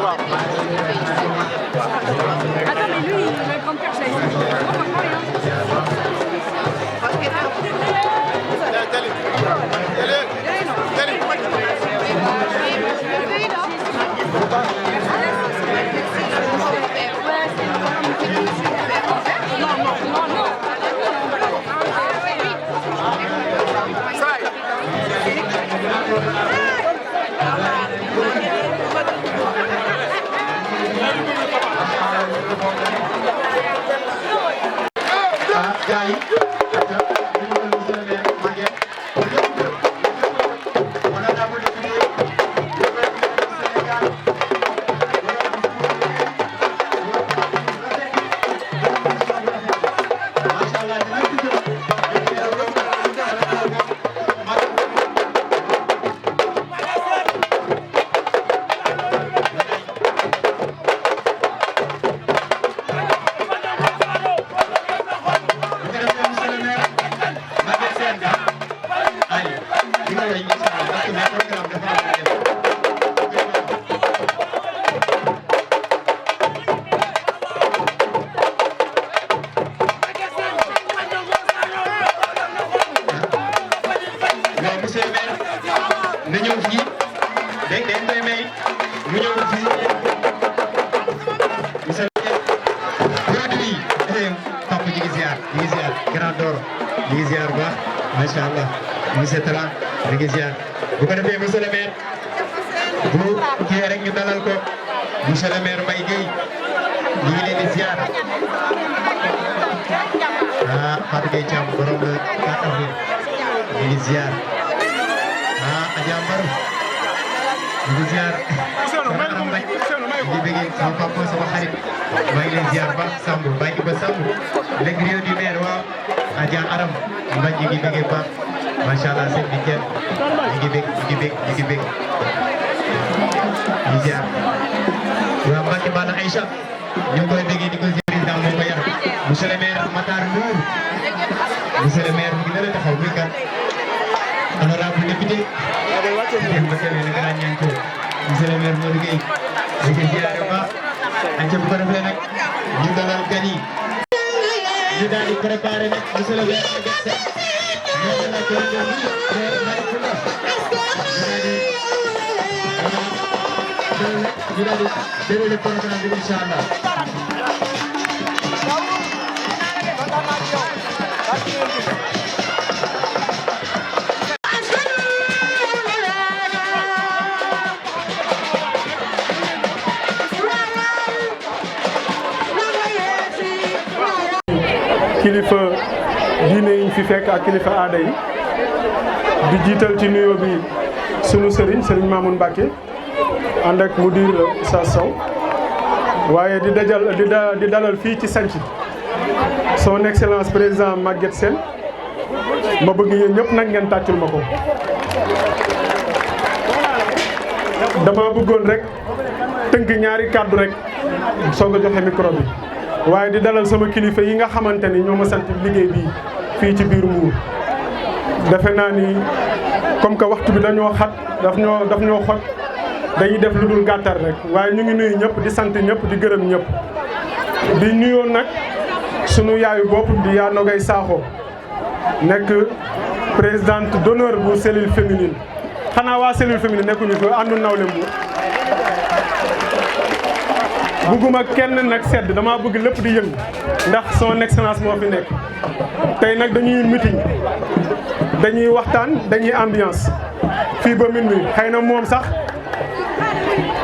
Attends, mais lui, le grand-père, ça existe. Moi, je comprends rien. monsieur Talla mi ngi ziar bu ko defee monsieur le maire bu kii rek ñu dalal ko monsieur le maire Mbaye Gueye ñu ngi leen di ziar ah Fatou Gueye Thiam borom le 4 avril mi ngi ziar ah Adja Mbar mi ngi ziar sama aram Mbaye mi ngi bëggee sama papa sama xarit maa ngi leen ziar ba Samb Mbaye Iba Samb léegi réew du maire waaw Adja Aram Mbaye ñu ngi bëggee ba macha allah seen bi kenn ñu ngi bég ñu ngi bég ñu ngi bég ñu ziar waaw Mbacke Balla Aïcha ñu ngi koy bégee di ko ziar président moo ko yar monsieur le maire Matar Ndour monsieur le maire mu ngi dala taxaw muy kan honorable député dem ba kewee nag ràññeen ko monsieur le maire Modou Gueye di ko ziar ba ante bu ko defee nag ñu dalal gan yi ñu daal di préparé nag monsieur le maire ñu daal di déroulé programme bi incha allah. kilifa diine yi ñu fi fekk ak kilifa aada yi di jiital ci nuyoo bi sunu sëriñ Mamoun Mbacké ànd ak mudir Issa Sow waaye di dalal fii ci Santhie son excellence président Maguette Sène ma bëgg yéen ñëpp nag ngeen tàccul ma ko. dama bëggoon rek tënk ñaari kàddu rek soog a joxe micro bi waaye di dalal sama kilifa yi nga xamante ni ñoo ma sant liggéey bi fii ci biir Mbour. defe naa ni comme que waxtu bi dañoo xat daf ñoo xot dañuy def lu dul gàttal rek waaye ñu ngi nuyu ñëpp di sant ñëpp di gërëm ñëpp di nuyoo nag sunu yaayu bopp di yaa Nogay Sakho nekk présidente d'honneur bu cellule féminine xanaa waa cellule féminine nekkuñu ko àndu nawle Mbour bugguma kenn nag sedd dama bëgg lépp di yëngu ndax son excellence moo fi nekk tey nag dañuy meeting dañuy waxtaan dañuy ambiance fii ba minuit xëy na moom sax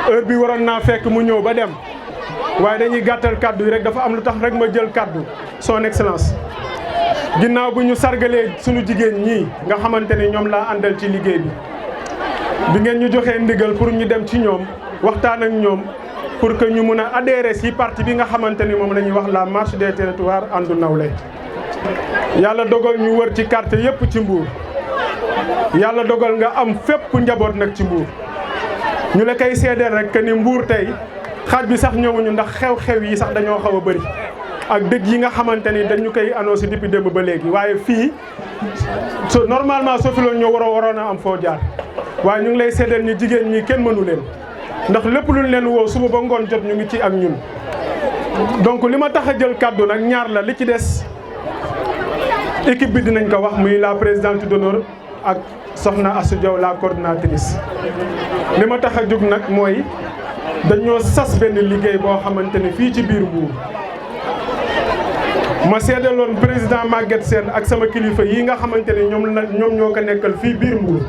heure bi waroon naa fekk mu ñëw ba dem waaye dañuy gàttal kaddu yi rek dafa am lu tax rek ma jël kaddu son excellence ginnaaw bu ñu sargalee sunu jigéen ñii nga xamante ni ñoom laa àndal ci liggéey bi ngeen ñu joxee ndigal pour ñu dem ci ñoom waxtaan ak ñoom pour que ñu mun a adhérer ci parti bi nga xamante ni moom la ñuy wax la marche des territoires àndu nawle yàlla dogal ñu wër ci quartier yëpp ci Mbour yàlla dogal nga am fépp njaboot nag ci Mbour ñu la koy seedeel rek que ni Mbour tey xaaj bi sax ñëwuñu ndax xew-xew yi sax dañoo xaw a bëri ak dëgg yi nga xamante ni dañu koy annoncé depuis démb ba léegi waaye fii normalement soo fi loon ñoo waroon a am foo jaar waaye ñu ngi lay seedeel ñu jigéen ñi kenn mënu leen ndax lépp luñ leen woo suba ba ngoon jot ñu ngi ci ak ñun. donc li ma tax a jël kàddu nag ñaar la li ci des équipe bi dinañ ko wax muy la présidente d'honneur ak soxna Assou Diaw la coordinatrice. li ma tax a jóg nag mooy dañoo sas benn liggéey boo xamante ne fii ci biir Mbour ma seedaloon président Maguette Sène ak sama kilifa yi nga xamante ne ñoom ñoo ko nekkal fii biir Mbour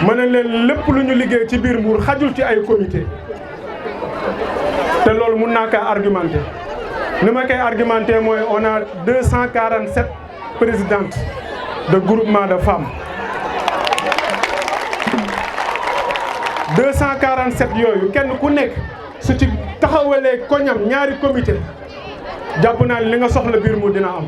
ma ne leen lépp lu ñu liggéey ci biir Mbour xajul ci ay comité te loolu mun naa kaa argumenté ni ma koy argumenté mooy on a 247 présidentes de groupement de femmes 247 yooyu kenn ku nekk su ci taxawalee koñam ñaari comité jàpp naa li nga soxla biir mu dina am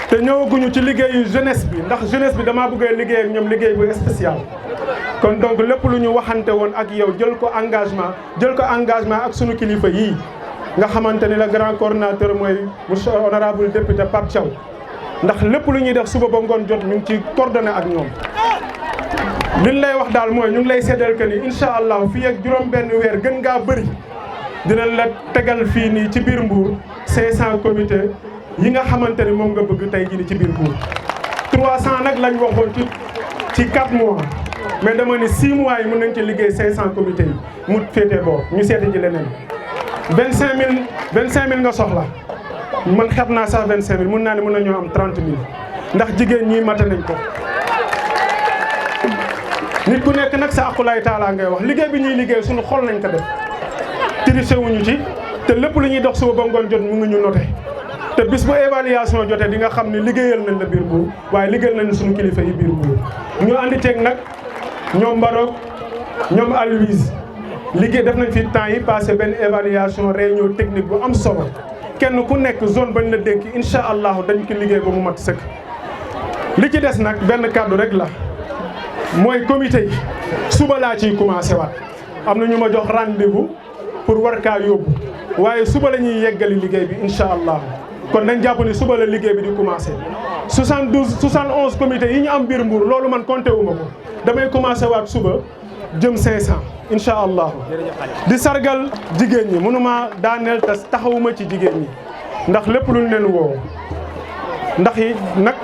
te ñëwaguñu ci liggéeyu jeunesse bi ndax jeunesse bi damaa bëgg a liggéey ak ñoom liggéey bu spécial. kon donc lépp lu ñu waxante woon ak yow jël ko engagement ak sunu kilifa yii nga xamante ni la grand coordinateur mooy monsieur honorable député Pape Thiaw ndax lépp lu ñuy def suba ba ngoon jot ñu ngi ci coordonné ak ñoom. liñ lay wax daal mooy ñu ngi lay seddal que ni incha allah fii ak juróom-benn weer gën ngaa bëri dinañ la tegal fii nii ci biir Mbour 500 comités yi nga xamante ni moom nga bëgg tey jii nii ci biir Mbour. 300 nag lañ waxoon ci 4 mois mais dama ni 6 mois yi mën nañ ci liggéey 500 comités yi mu féetee boo ñu seeti ci leneen. 25000 nga soxla man xeeb naa sax 25000 mën naa ne mën nañoo am 30000 ndax jigéen ñi mate nañ ko. nit ku nekk nag sa aqulaay taala ngay wax liggéey bi ñuy liggéey suñu xol nañ ko def triché wuñu ci te lépp lu ñuy dox suba ba ngoon jot mu ngi ñu noté te bis bu évaluation jotee di nga xam ne liggéeyal nañ la biir Mbour waaye liggéeyal nañ suñu kilifa yi biir Mbour. ñu andi ceeg nag ñoom Mbarok ñoom Aloïse liggéey def nañ fi temps yi passé benn évaluation réunion technique bu am solo kenn ku nekk zone bañ la dénk incha allahu dañ ko liggéey ba mu mat sëkk. li ci des nag benn kàddu rek la. mooy comité yi suba laa ciy commencé waat am na ñu ma jox rendez-vous pour war kaa yóbbu waaye suba la ñuy yeggali liggéey bi incha allah kon nañ jàpp ni suba la liggéey bi di commencé 71 comité yi ñu am biir Mbour loolu man compté wu ma ko damay commencé waat suba jëm 500 incha allah di sargal jigéen ñi mënuma daaneel te taxawuma ci jigéen ñi ndax lépp lu ñu leen woo ndax yi nag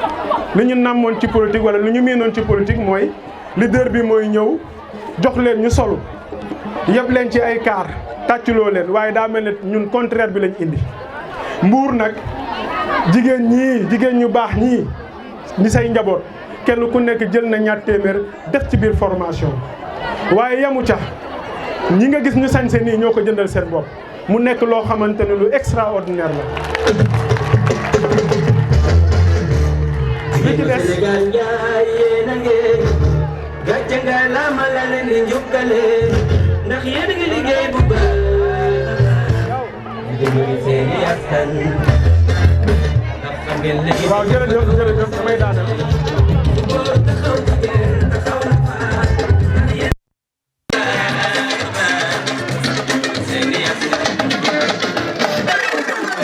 li ñu namoon ci politique wala li ñu miinoon ci politique mooy leader bi mooy ñëw jox leen ñu solu yëpp leen ci ay kaar tàcculoo leen waaye daa mel ne ñun contraire bi lañ indi Mbour nag jigéen ñu baax ñi say njaboot kenn ku nekk jël na ñaar téeméer def ci biir formation waaye yamu ca ñi nga gis ñu sañse nii ñoo ko jëndal seen bopp mu nekk loo xamante ne lu extraordinaire la. li ci des gàcce nga la ma la leen di njukkale ndax yéen ngi liggéey bu baax di dimbali seeni askan ndax xam ngeen léegi waaw jërëjëf damay daaneel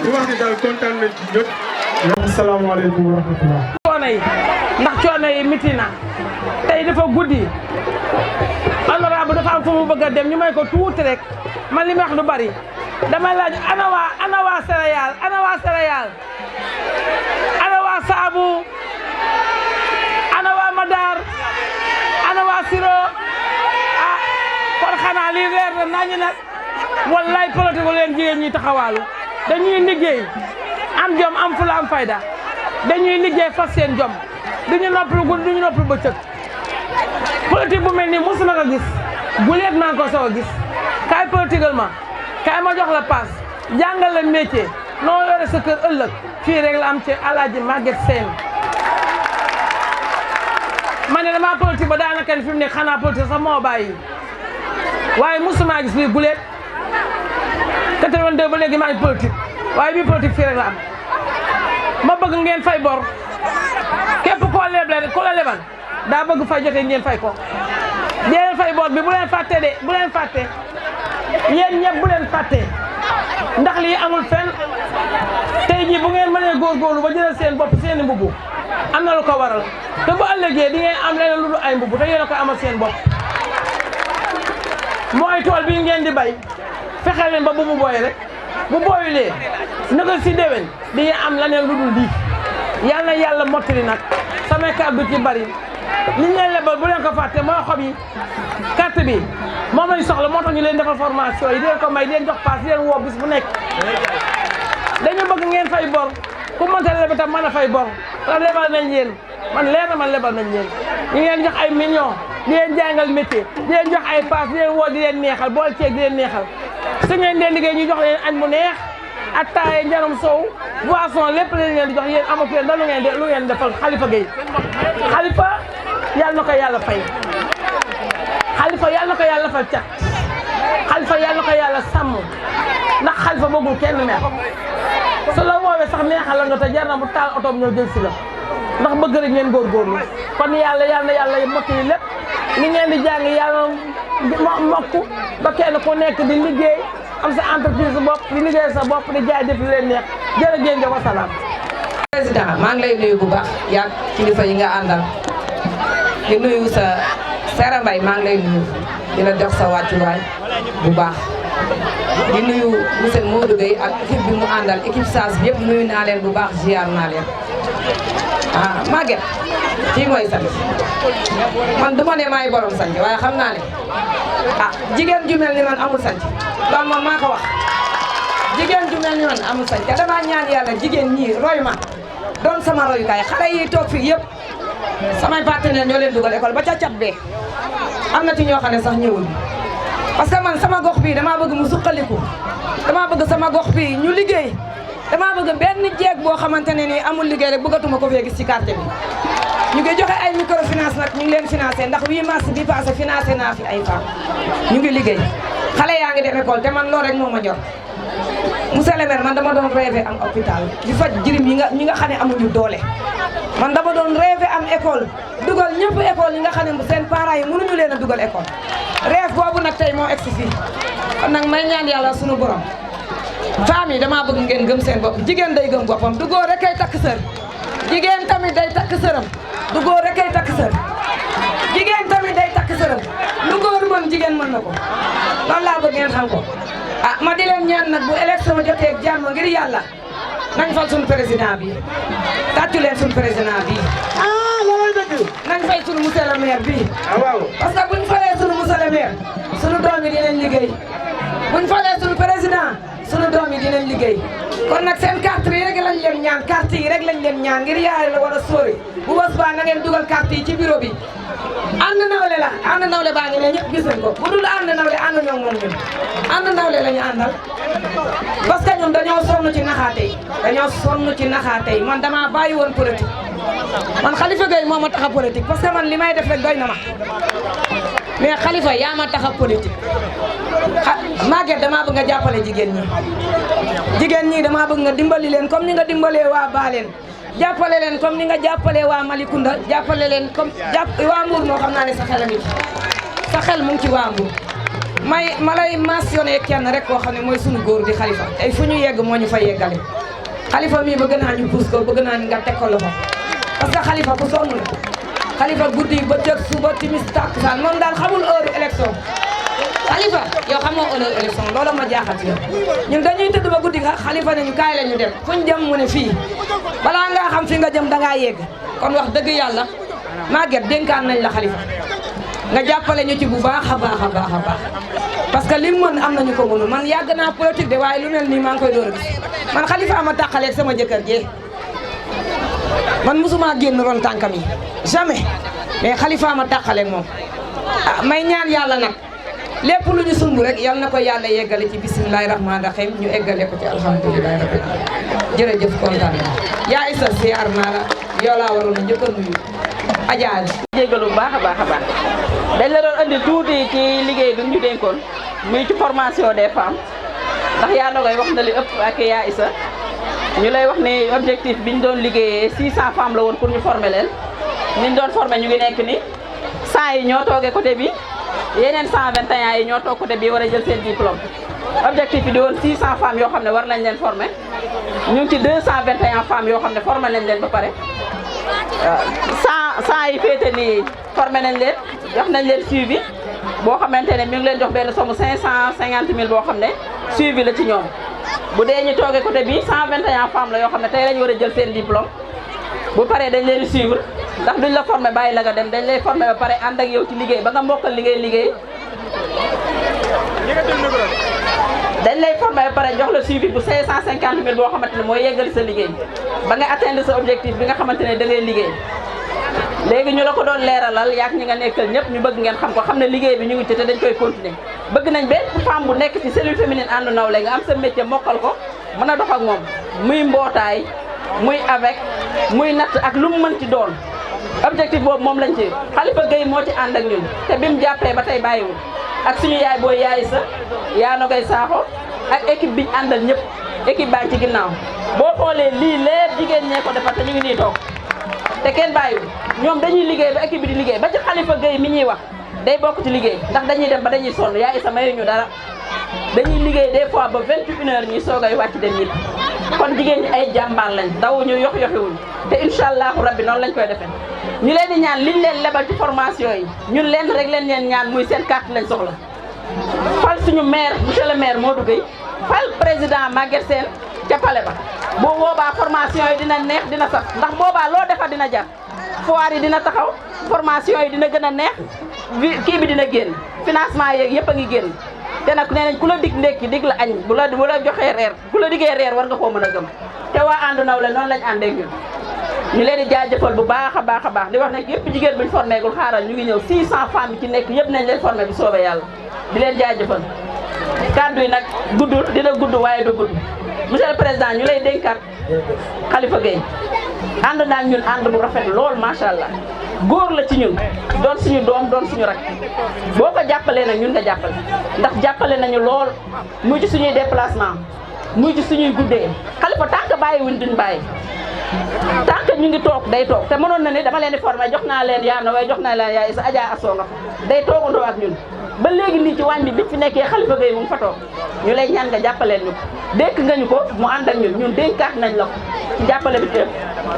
bu wax ni daal kontaan nañ ci ñëpp asalaamaaleykum wa rahmatullah coono yi ndax coono yi miti na tey dafa guddi honorable dafa am fu mu bëgg a dem ñu may ko tuuti rek man li ma wax du bari damay laaj ana waa céréale ana waa saabu ana waa madar ana waa siro ah kon xanaa lii leer na nañu nag wallaay politique leen jigéen ñi taxawaalu dañuy liggéey am jom am fula am fayda dañuy liggéey fas seen jom duñu noppalu guddi duñu noppalu bëccëg politique bu mel nii mosuma ko gis bu leet maa ngi ko soog a gis kaay politiquel ma kaay ma jox la paas jàngal la métier noo yore sa kër ëllëg fii rek la am ci Alaaji Maguette Sène ma ne damaa politique ba daanaka ni fi mu nekk xanaa politique sax moo bàyyi waaye mosuma gis lii bu leet 82 ba léegi maa ngi politique waaye bii politique fii rek la am ma bëgg ngeen fay bor képp koo leble ku la lebal daa bëgg fay jotee ngeen fay ko dee fay bor bi bu leen fàtte de bu leen fàtte yéen ñëpp bu leen fàtte ndax lii amul fenn tey jii bu ngeen mënee góorgóorlu ba jëlal seen bopp seeni mbubu am na lu ko waral te bu ëllëgee di ngeen am leneen lu dul ay mbubu te yéen a ko amal seen bopp mooy tool bi ngeen di bay fexe leen ba bu mu booy rek bu booyulee naka si déwén di am leneen lu dul di yal na yàlla mottali nag samay kàddu ci bari li ñu leen lebal bu leen ko fàtte mooy xob yi carte bi moom lañ soxla moo tax ñu leen defal formation yi di leen ko may di leen jox paas di leen woo bis bu nekk dañu bëgg ngeen fay bor ku mënta lebal tam mën a fay bor te lebal nañ leen man leer na man lebal nañ leen ñu ngi leen jox ay millions di leen jàngal métier di leen jox ay paas di leen woo di leen neexal bool ceeg di leen neexal su ngeen dee liggéey ñu jox leen añ bu neex attaaye njaram sow boisson lépp leen leen di jox yéen amatu leen da lu ngeen defal Khalifa Gueye Khalifa yàlla na ko yàlla fay Khalifa yàlla na ko yàlla fal cat Khalifa yàlla na ko yàlla sàmm ndax Khalifa bëggul kenn mer su la woowee sax neexal la nga te jar na bu taal otoom ñëw jël si la ndax bëgg rek ngeen góorgóorlu kon yàlla na yàlla mottali lépp li ngeen di jàng yàlla mokk ba kenn ku nekk di liggéey am sa entreprise bopp di liggéey sa bopp di jaay def li leen neex jërëjëf wasalaam. président maa ngi lay nuyu bu baax yaa kilifa yi nga àndal di nuyu sa Sera Mbaye maa ngi lay nuyu di la jox sa wàccuwaay bu baax di nuyu monsieur Modou Gueye ak équipe bi mu àndal équipe SAS bi yëpp nuyu naa leen bu baax ziar naa leen ah Maguette kii mooy sant man du ma ne maay borom sant waaye xam naa ne ah jigéen ju mel ni man amul sant loolu moom maa ko wax jigéen ju mel ni man amul sant te damaa ñaan yàlla jigéen ñii roy ma doon sama royukaay xale yi toog fii yëpp samay partenaire ñoo leen dugal école ba ca cat bee am na ci ñoo xam ne sax ñëwul parce que man sama gox bii damaa bëgg mu suqaliku damaa bëgg sama gox bii ñu liggéey damaa bëgg benn jeeg boo xamante ne nii amul liggéey rek bëggatuma ko fee gis ci quartier bi ñu ngi joxe ay microfinance nag ñu ngi leen financé ndax 8 mars bi passé financé naa fi ay femmes ñu ngi liggéey xale yaa ngi dem école te man loolu rek moo ma ñor monsieur le maire man dama doon rêvé am hôpital di faj jirim ñi nga xam ne amuñu doole man dama doon rêvé am école dugal ñëpp école yi nga xam ne seen parents yi mënuñu leen a dugal école rêve boobu nag tey moo egsi fii kon nag may ñaan yàlla sunu borom femmes yi damaa bëgg ngeen gëm seen bopp jigéen day gëm boppam du góor rek kay takk sër jigéen tamit day takk sëram du góor rek kay takk sër jigéen tamit day takk sëram lu góor mën jigéen mën na ko loolu laa bëgg ngeen xam ko ah ma di leen ñaan nag bu élection jotee ak jàmm ngir yàlla nañ fal suñu président bi tàccu leen suñu président bi loolooy dëgg. nañ fay suñu monsieur le maire bi waaw. parce que buñ falee suñu monsieur le maire suñu doom yi dinañ liggéey buñ falee suñu président suñu doom yi dinañ liggéey kon nag seen carte yi rek lañ leen ñaan carte yi rek lañ leen ñaan ngir yaay la war a sóori bu bés baa na ngeen dugal carte yi ci bureau bi ànd nawle la ànd nawle baa ngi ne ñëpp gis nañ ko bu dul ànd nawle ànd ñoo moom ñun ànd nawle la ñu àndal parce que ñun dañoo sonn ci naxaate yi dañoo sonn ci naxaate yi man damaa bàyyi woon politique man Khalifa Gueye moo ma tax a politique parce que man li may def rek doy na ma mais Khalifa yaa ma tax a politique Maguette damaa bëgg nga jàppale jigéen ñi damaa bëgg nga dimbali leen comme ni nga dimbalee waa Baleen jàppale leen comme ni nga jàppalee waa Malicounda jàppale leen comme waa Mbour moo xam naa ne sa xel a ngi sa xel mu ngi ci waa Mbour ma lay mentionné kenn rek koo xam ne mooy sunu góor di Khalifa ay fu ñu yegg moo ñu fa yeggale Khalifa mii bëgg naa ñu puus ko bëgg naa nga teg ko loxo parce que Khalifa ku sonn la Khalifa guddi bëccëg suba timis takkusaan moom daal xamul heure élection Khalifa yow xamoo heure élection loolu ma jaaxal ci yow ñun dañuy tëdd ba guddi Khalifa ne ñu kaay la ñu dem fu ñu jëm mu ne fii balaa ngaa xam fi nga jëm dangaa yegg kon wax dëgg yàlla Maguette dénkaan nañ la Khalifa nga jàppale ñu ci bu baax a baax a baax a baax parce que li mu mën am nañu ko mënul man yàgg naa politique de waaye lu mel nii maa ngi koy door a gis man Khalifa ma tàqaleeg sama jëkkër jee man musuma génn ron tànkam yi jamais mais Khalifa ma tàqaleeg moom ah may ñaan yàlla nag lépp lu ñu sumb rek yal na ko yàlla yeggale ci bisimilahi rahmaani rahim ñu eggale ko ci alhamdulilahi rabbil alamin jërëjëf kontaan na yaa isa siyaar naa la yow laa waroon a njëkk a nuyu Adja jégalu bu baax a baax a baax dañ la doon andi tuuti ci liggéey bi ñu dénkoon muy ci formation des femmes ndax yaa nogay wax na li ëpp ak yaa isa ñu lay wax ne objectif bi ñu doon liggéeyee 600 femmes la woon pour ñu former leen ni ñu doon former ñu ngi nekk ni 100 yi ñoo toogee côté bi yeneen 121 yi ñoo toog côté bi war a jël seen diplôme objectif bi di woon 600 femmes yoo xam ne war nañ leen former ñu ngi ci 221 femmes yoo xam ne former nañ leen ba pare 100 yi féete nii formé nañ leen jox nañ leen suivi boo xamante ne mi ngi leen jox benn somme 550 000 boo xam ne suivi la ci ñoom bu dee ñu toogee côté bi 121 femmes la yoo xam ne tey lañu war a jël seen diplôme bu paree dañ leen di suivre ndax duñ la former bàyyi la nga dem dañ lay former ba pare ànd ak yow ci liggéey ba nga mokkal li ngay liggéey dañ lay former ba pare jox la suivi bu 550 000 boo xamante ne mooy yeggali sa liggéey ba nga atteindre sa objectif bi nga xamante ne da ngay liggéey léegi ñu la ko doon leeralal yaak ñi nga nekkal ñëpp ñu bëgg ngeen xam ko xam ne liggéey bi ñu ngi ci te dañ koy continuer bëgg nañ bépp femme bu nekk ci cellule féminine ànd nawle nga am sa métier mokkal ko mën a dox ak moom muy mbootaay muy avec muy natt ak lu mu mën ci doon objectif boobu moom lañ ci Khalifa Gueye moo ci ànd ak ñun te bi mu jàppee ba tey bàyyiwul ak suñu yaay booy yaay sa yaa no koy saaxo ak équipe biñ àndal ñëpp équipe baa ci ginnaaw boo xoolee lii lépp jigéen ñee ko defar te ñu ngi nii toog te kenn bàyyiwul ñoom dañuy liggéey ba équipe bi di liggéey ba ci Khalifa Gueye mi ñuy wax day bokk ci liggéey ndax dañuy dem ba dañuy sonn yaa isa mayuñu dara dañuy liggéey des fois ba 21h ñuy soogay wàcc dem ñit kon jigéen ñi ay jàmbaar lañ dawuñu yox-yoxiwuñ te incha allahu rabbi noonu lañ koy defee ñu leen di ñaan liñ leen lebal ci formation yi ñun leen rek leen ñaan muy seen carte lañ soxla fal suñu maire monsieur le maire Modou Gueye fal président Maguette Sène ca palais ba bu boobaa formation yi dina neex dina sax ndax boobaa loo defar dina jar foire yi dina taxaw formation yi dina gën a neex kii bi dina génn financement yeeg yëpp a ngi génn te nag nee nañ ku la dig ndekki dig la añ bu la joxee reer ku la diggee reer war nga koo mën a gëm te waa ànd nawle noonu lañ àndee ñun ñu leen di jaajëfal bu baax a baax a baax di wax nag yëpp jigéen buñ formé gul xaaral ñu ngi ñëw 600 femmes ci nekk yëpp nañ leen formé bu soobee yàlla di leen jaajëfal kàddu yi nag guddul dina gudd waaye du gudd monsieur le président ñu lay dénkaat Khalifa Gueye ànd naa ñun ànd bu rafet lool macha allah góor la ci ñun doon suñu doom doon suñu rak boo ko jàppalee nag ñun nga jàppale ndax jàppale nañu lool muy ci suñuy déplacement muy ci suñuy guddee Khalifa tant que bàyyiwuñ duñ bàyyi tant que ñu ngi toog day toog te mënoon na ni dama leen di formé jox naa leen yaa na waaye jox naa leen yaa isa Adja Assoo nga fa day toogandoo ak ñun ba léegi nii ci wàññi bi fi nekkee Khalifa Gueye mu ngi fa toog ñu lay ñaan nga jàppaleel ñu ko dénk nga ñu ko mu ànd ak ñun dénkaat nañ la ko ci jàppale bi tëb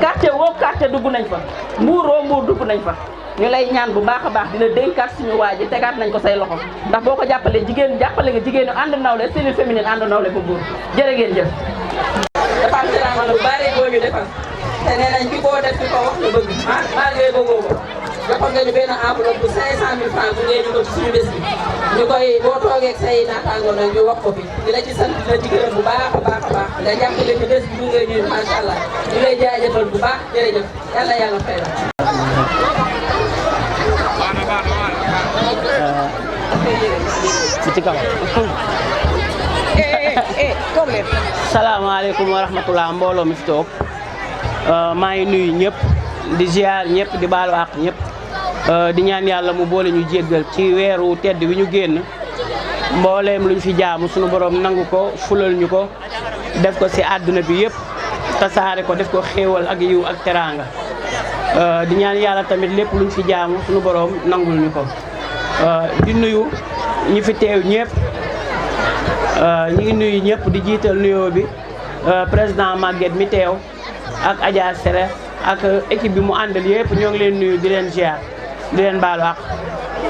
quartier woo quartier dugg nañ fa mbuur woo mbuur dugg nañ fa ñu lay ñaan bu baax a baax dina dénkaat suñu waa ji tegaat nañ ko say loxo ndax boo ko jàppalee jigéen jàppale nga jigéenu ànd nawle cellule féminine ànd nawle bu mbuur jërë ngeen jëf dafa am teraanga lu bari boo ñu defal te nee nañ ki koo def ki ko wax la bëgg maa ngay bëggoo ko joxoon nga ñu benn enveloppe bu 500 000 francs bu ngeen ñu ko ci suñu bés bi ñu koy boo toogee ak say naataango nag ñu wax ko fi di la ci sant di la ci gërëm bu baax a baax a baax nga jàppale ci bés bi bu ngay ñëw macha allah ñu lay jaajëfal bu baax jërëjëf yàlla yàlla fay la. ci kaw. salaamaaleykum wa rahmatulah mbooloo mi fi toog maa ngi nuyu ñëpp di ziar ñëpp di baalu àq ñëpp di ñaan yàlla mu boole ñu jéggal ci weeru tedd wi ñu génn mbooleem luñ fi jaamu sunu borom nangu ko fulal ñu ko def ko ci àdduna bi yëpp tasaare ko def ko xéewal ak yiw ak teraanga di ñaan yàlla tamit lépp luñ fi jaamu sunu borom nangul ñu ko di nuyu ñi fi teew ñëpp ñi ngi nuyu ñëpp di jiital nuyoo bi président Maguette mi teew ak Adja Sere ak équipe bi mu àndal yëpp ñoo ngi leen nuyu di leen ziar di leen baalu àq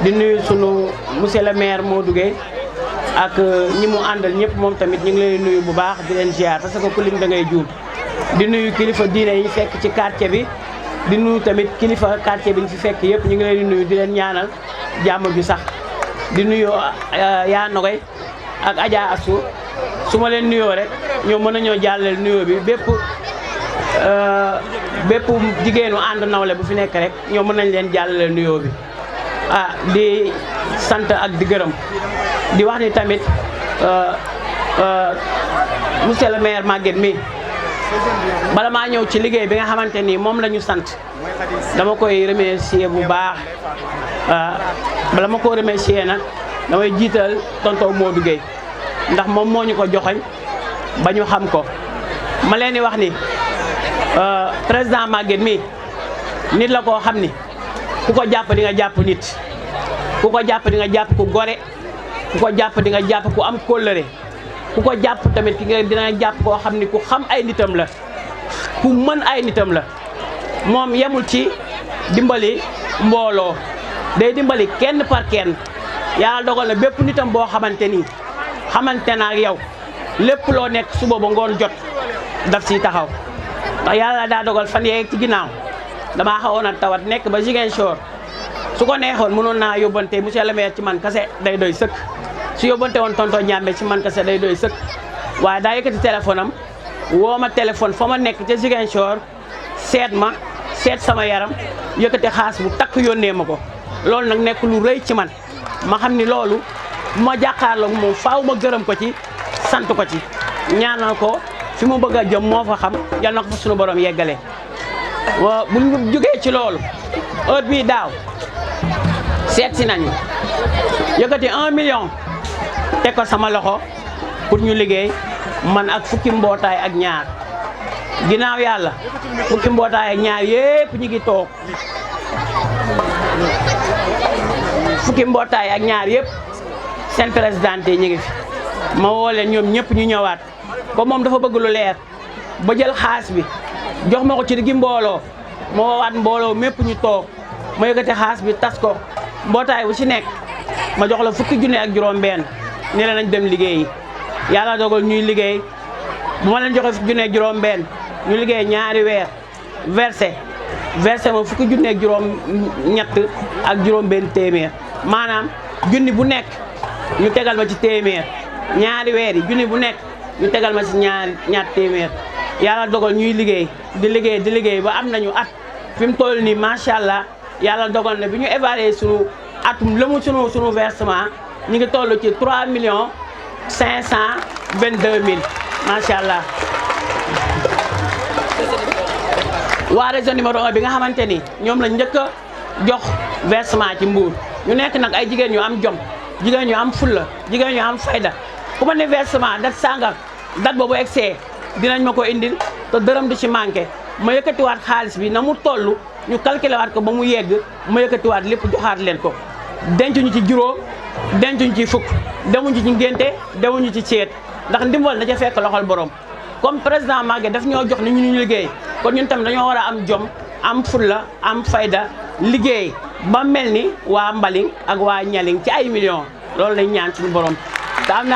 di nuyu sunu monsieur le maire Modou Gueye ak ñi mu àndal ñëpp moom tamit ñu ngi leen nuyu bu baax di leen ziar parce que ku lim da ngay juum di nuyu kilifa diine yi fekk ci quartier bi di nuyu tamit kilifa quartier bi ñu fi fekk yëpp ñu ngi leen nuyu di leen ñaanal jàmm ju sax di nuyu yaa Nogoy ak Adja Assou su ma leen nuyoo rek ñoo mën nañoo jàllale nuyoo bi bépp jigéenu ànd nawle bu fi nekk rek ñoo mën nañ leen jàllale nuyoo bi di sant ak di gërëm di wax ni tamit monsieur le maire Maguette mi bala maa ñëw ci liggéey bi nga xamante ni moom la ñu sant dama koy remercier bu baax bala ma ko remercier nag damay jiital tonton Modou Gueye ndax moom moo ñu ko joxoñ ba ñu xam ko ma leen di wax ni président Maguette mi nit la koo xam ni ku ko jàpp di nga jàpp nit ku ko jàpp di nga jàpp ku gore ku ko jàpp di nga jàpp ku am kóllëre ku ko jàpp tamit ki nga dina jàpp koo xam ni ku xam ay nitam la ku mën ay nitam la moom yemul ci dimbali mbooloo day dimbali kenn par kenn yàlla dogal na bépp nitam boo xamante ni xamante na ak yow lépp loo nekk suba ba ngoon jot daf siy taxaw ndax yàlla daa dogal fan yee ci ginnaaw damaa xawoon a tawat nekk ba Ziguinchor su ko neexoon mënoon naa yóbbante monsieur le maire ci man kase day doy sëkk su yóbbante woon tonton Ñambe ci man kase day doy sëkk waaye daa yëkkati téléphone am woo ma téléphone fa ma nekk ca Ziguinchor seet sama yaram yëkkati xaas bu takk yónnee ma ko loolu nag nekk lu rëy ci man ma xam ni loolu bu ma jàkkaarloog moom faaw ma gërëm ko ci sant ko ci ñaanal ko fi mu bëgg a jëm moo fa xam yal na ko fa sunu borom yeggale bu ñu jógee ci loolu heure bii daaw seet si nañu yëkkati 1 million teg ko sama loxo pour ñu liggéey man ak fukki mbootaay ak ñaar ginnaaw yàlla fukki mbootaay ak ñaar yépp ñu ngi toog fukki mbootaay ak ñaar yépp seen présidente yi ñu ngi fi ma woo leen ñoom ñëpp ñu ñëwaat comme moom dafa bëgg lu leer ba jël xaas bi jox ma ko ci diggi mbooloo ma woowaat mbooloo mépp ñu toog ma yëkkati xaas bi tas ko mbootaay bu ci nekk ma jox la fukki junne ak juróom benn ni la nañ dem liggéeyi yàlla dogal ñuy liggéey bu ma leen joxe fukki junne ak juróom benn ñu liggéey ñaari weer versé ma fukki junne ak juróom ñett ak juróom benn téeméer maanaam junni bu nekk ñu tegal ma ci téeméer ñaari weer yi junni bu nekk ñu tegal ma ci ñaar téeméer yàlla dogal ñuy liggéey di liggéey ba am nañu at fi mu toll nii macha allah yàlla dogal na bi ñu évalué sunu atum lëmu sunu versement ñu ngi toll ci 3 millions 522 mille macha allah. waa région numéro 1 bi nga xamante ni ñoom la njëkk a jox versement ci Mbour ñu nekk nag ay jigéen ñu am jom jigéen ñu am fulla jigéen ñu am fayda ku ma ne versement date sàngam date boobu egsee dinañ ma ko indil te dërëm du ci manqué ma yëkkatiwaat xaalis bi na mu toll ñu calculé waat ko ba mu yegg ma yëkkatiwaat lépp joxaat leen ko dencuñu ci juróom dencuñu ci fukk demuñu ci ngénte demuñu ci ceet ndax ndimbal na ca fekk loxol borom comme président Maguette daf ñoo jox ni ñu liggéey kon ñun tam dañoo war a am jom am fulla am fayda liggéey ba mel ni waa Mbaling ak waa Ñaling ci ay millions loolu lañ ñaan suñu borom te am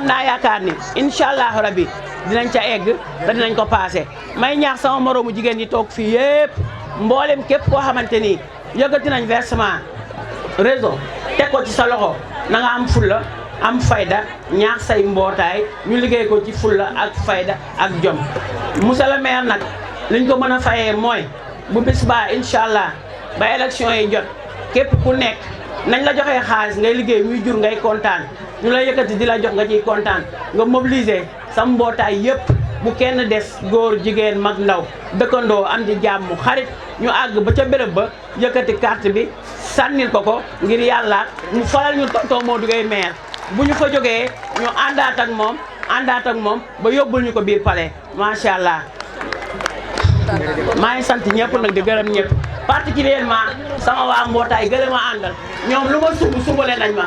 naa yaakaar ni incha allahu rabbi dinañ ca egg te dinañ ko passé may ñaax sama moroomu jigéen ñi toog fii yëpp mboolem képp koo xamante ni yëkkati nañ versement réseau teg ko ci sa loxo na nga am fulla am fayda ñaax say mbootaay ñu liggéey ko ci fulla ak fayda ak jom monsieur le maire nag liñ ko mën a fayee mooy bu bis baa incha allah ba élection yi jot képp ku nekk nañ la joxee xaalis ngay liggéey muy jur ngay kontaan ñu la yëkkati di la jox nga ciy kontaan nga mobiliser sa mbootaay yëpp bu kenn des góor jigéen mag ndaw dëkkandoo am di jàmm xarit ñu àgg ba ca béréb ba yëkkati carte bi sànnil ko ngir yàlla mu falal ñu tonton Modou Gueye maire bu ñu fa jógee ñu àndaat ak moom ba yóbbul ñu ko biir palais macha allah. maa ngi sant ñëpp nag di gërëm ñëpp particulièrement sama waa mbootaay gërëm a àndal ñoom lu ma subale nañ ma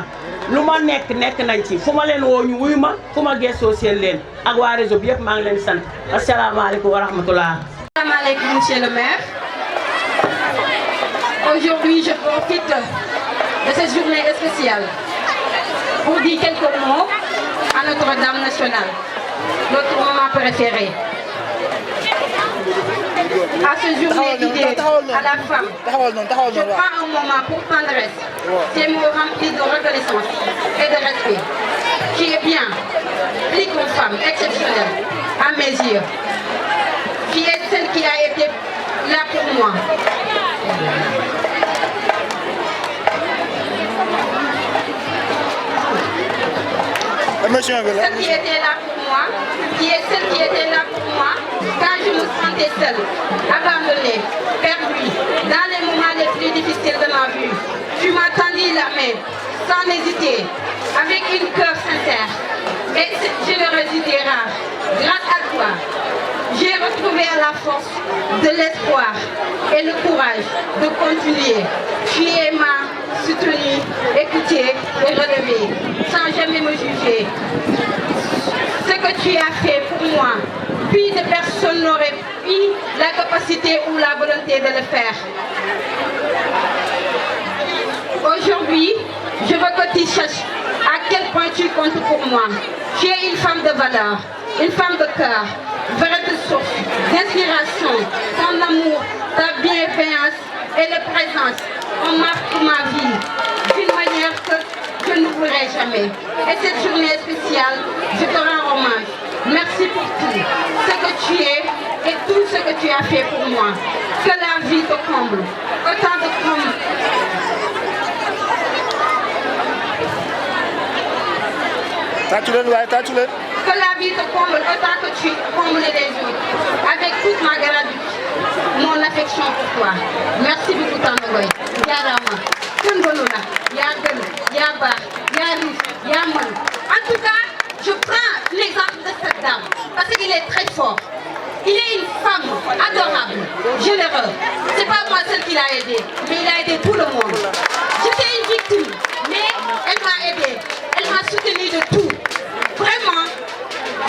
lu ma nekk nañ ci fu ma leen woo ñu wuyu ma fu ma gëstoo seen leen ak waa réseau bi yëpp maa ngi leen sant asalaamaaleykum wa rahmatullah. Asalaamaaleykum monsieur le maire. Aujourd'hui, je profite de cette journée spéciale pour dire quelques mots à notre dame nationale, notre maman préférée. À ce journée dédiée à la femme, je prends un moment pour tendresse, ces mots remplis de reconnaissance et de respect, qui est bien, plus qu'une femme exceptionnelle à mes yeux, qui est celle qui a été là pour moi. Celle qui était là pour moi, qui est celle qui était là pour moi quand je me sentais seule, abandonnée, perdue, dans les moments les plus difficiles de ma vie. Tu m'as tendu la main, sans hésiter, avec une cœur sincère. Et cette générosité rare, grâce à toi, j'ai retrouvé la force de l'espoir et le courage de continuer. Tu m'as soutenu, écouté et relevé, sans jamais me juger. Ce que tu as fait pour moi, puis de personne n'aurait eu la capacité ou la volonté de le faire. Aujourd'hui, je veux que tu saches à quel point tu comptes pour moi. Tu es une femme de valeur, une femme de cœur, vraie de source, d'inspiration. Ton amour, ta bienveillance et la présence ont marqué ma vie d'une manière que je n'oublierai jamais. Et cette journée spéciale, je te rends hommage. Merci pour tout ce que tu es et tout ce que tu as fait pour moi. Que la vie te comble. Autant de comble. Que la vie te comble autant que tu combles les autres. Avec toute ma gratitude, mon affection pour toi. Merci beaucoup, Tandogoy. Yarama. Kungoluna. Yagel. Yabar. Yaris. Yaman. En tout cas, je prends l'exemple de cette dame parce qu'il est très fort. Il est une femme adorable, généreuse. C'est pas moi seule qui l'a aidé, mais il a aidé tout le monde. J'étais une victime, mais elle m'a aidé. Elle m'a soutenu de tout. Vraiment,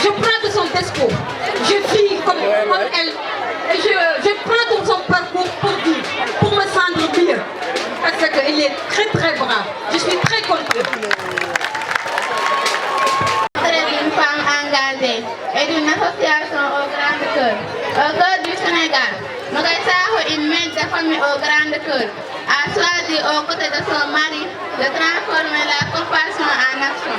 je prends de son discours. Je vis comme elle. Et je prends de son parcours pour vivre, pour me sentir mieux. Parce qu'il est très très brave. Je suis très contente. D'une femme engagée et d'une association au grand cœur. Au cœur du Sénégal, Nogay Sakho, une mère de famille au grand cœur, a choisi aux côtés de son mari de transformer la compassion en action.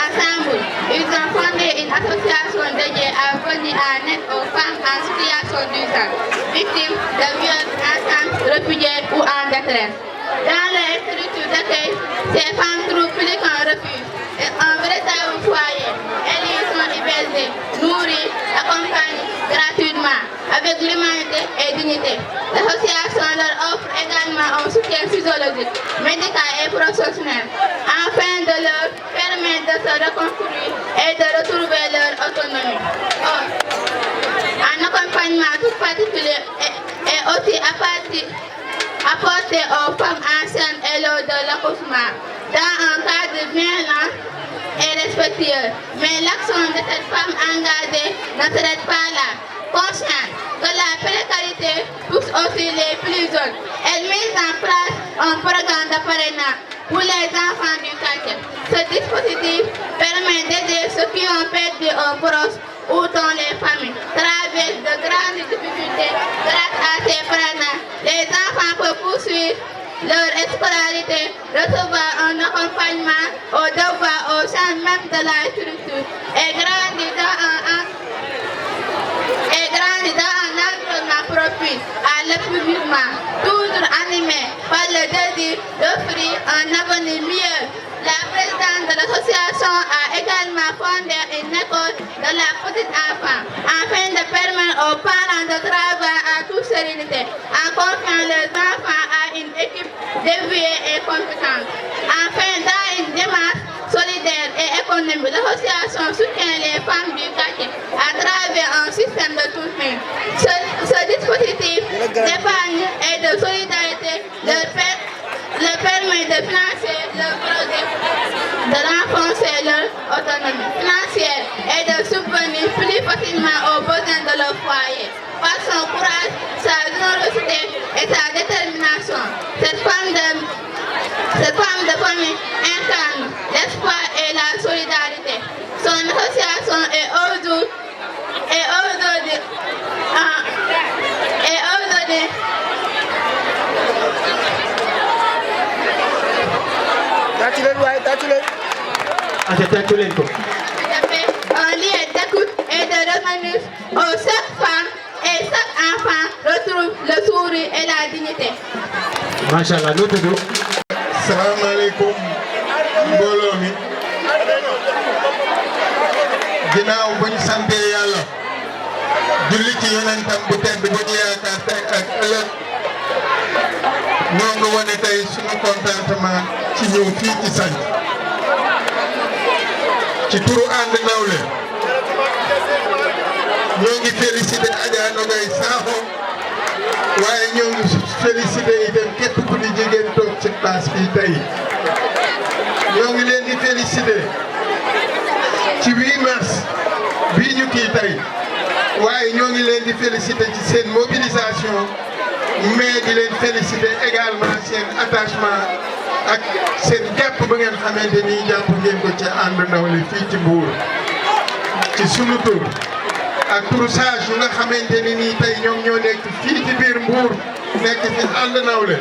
Ensemble, ils ont fondé une association dédiée à venir en aide aux femmes en situation d'urgence, victimes de viols, enceintes, réfugiées ou en détresse. Dans les structures d'accueil, ces femmes trouvent plus qu'un refuge, un véritable foyer. Elles y sont hébergées, nourries, accompagnées gratuitement, avec l'humanité et dignité. L'association leur offre également un soutien physiologique, médical et professionnel, afin de leur permettre de se reconstruire et de retrouver leur autonomie. Un accompagnement tout particulier est aussi apporté aux femmes anciennes et lors de l'accouchement, dans un cadre bienveillant et respectueux. Mais l'action de cette femme engagée ne s'arrête pas là. Consciente que la précarité touche aussi les plus jeunes, elle met en place un programme de parrainage pour les enfants du quartier. Ce dispositif permet d'aider ceux qui ont perdu un proche ou dont les familles traversent de grandes difficultés. Grâce à ces parrainages, les enfants peuvent poursuivre leur scolarité, recevoir un accompagnement au devoir au sein même de la structure et grandir dans un environnement propice à l'épanouissement, toujours animé par le désir d'offrir un avenir mieux. La présidente de l'association a également fondé une école de la petite enfance afin de permettre aux parents de travailler en toute sérénité en confiant leurs enfants à une équipe dévouée et compétente. Enfin, dans une démarche solidaire et économique, l'association soutient les femmes du quartier à travers un système de soutien. Ce dispositif d'épargne et de solidarité leur permet de financer leur projet, de renforcer leur autonomie financière et de subvenir plus facilement aux besoins de leur foyer. Par son courage, sa générosité et sa détermination, cette femme de famille incarne l'espoir et la solidarité. Son association est aujourd'hui un lieu d'écoute et de revenus où chaque femme et chaque enfant retrouve le sourire et la dignité. Machallah, nous te disons. Salam alaikum, mbooloo mi. Ginnaaw bu ñu sante Yàlla julli ci yonentam bu tedd bu ñu yaakaar tey ak ëllëg ñoo ngi wane tey suñu contentement ci ñëw fii ci Santhie ci turu ànd nawle ñoo ngi félicité Adja Nogay Sakho waaye ñoo ngi félicité itam képp ku di jigéen toog ci place bi tey ñoo ngi leen di félicité ci 8 mars bii ñu kii tey waaye ñoo ngi leen di félicité ci seen mobilisation mais di leen félicité également seen attachement ak seen jàpp ba ngeen xamante ni jàpp ngeen ko ci ànd nawle fii ci Mbour ci sunu tur ak turu sage yu nga xamante ni nii tey ñoom ñoo nekk fii ci biir Mbour nekk ci ànd nawle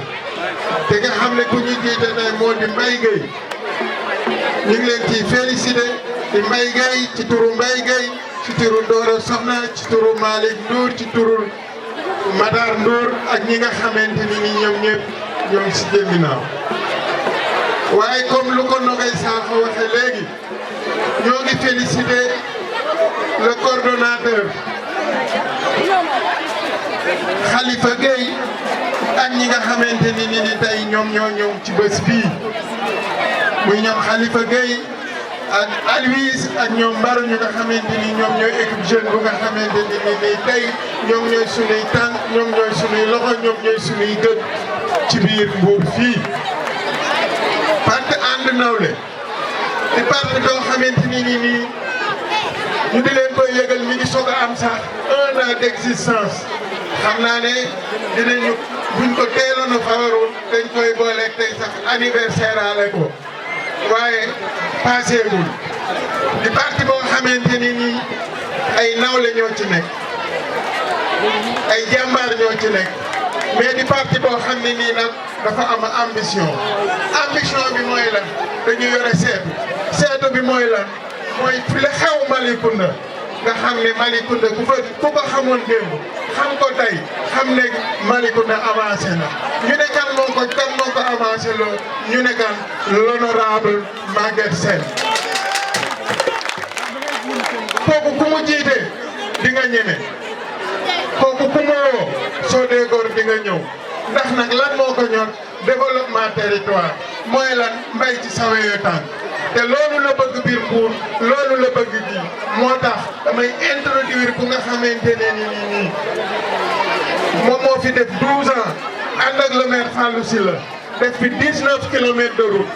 te nga xam ne ku ñu jiite ne moo di Mbaye Gueye ñu ngi leen ciy félicité di Mbaye Gueye ci turu Mbaye Gueye ci turu Doro Soxna ci turu Malick Ndour ci turu Madar Ndour ak ñi nga xamante ni nii ñoom ñëpp ñoom si ginnaaw waaye comme lu ko Nogay Sakho waxe léegi ñoo ngi félicité le coordonnateur Khalifa Gueye ak ñi nga xamante ni tey ñoom ñoo ñëw ci bés bii muy ñoom Khalifa Gueye ak Aloïs ak ñoom Mbaru ñu nga xamante ni ñoom ñooy équipe jeune bu nga xamante ni tey ñoom ñooy sunuy tànk ñoom ñooy sunuy loxo ñoom ñooy sunuy gët ci biir Mbour fii. parti ànd nawle di parti doo xamante ni nii ñu di leen koy yëgal mi ngi soog a am sax 1 an d'existence xam naa ne dinañu buñ ko teeloon a fawarul dañ koy booleeg tey sax anniversaire ale ko waaye passeegul di parti boo xamante ni nii ay nawle ñoo ci nekk ay jàmbaar ñoo ci nekk mais di parti boo xam ne nii nag dafa am ambition bi mooy lan dañu yore seetu bi mooy lan mooy la xew Malicounda nga xam ne Malicounda ku ko xamoon démb xam ko tey xam ne Malicounda avancé na ñu ne kan moo ko avancé loo ñu ne kan l'honorable Maguette Sène kooku ku mu jiite di nga ñeme kooku ku mu woo soo dee góor di nga ñëw ndax nag lan moo ko ñor développement territoire mooy lan mbay ci saweyo tànk te loolu la bëgg biir Mbour loolu la bëgg ji moo tax damay introduire ku nga xamante ne nii moom moo fi def 12 ans ànd ak le maire Fallou Sylla def fi 19 kilomètres de route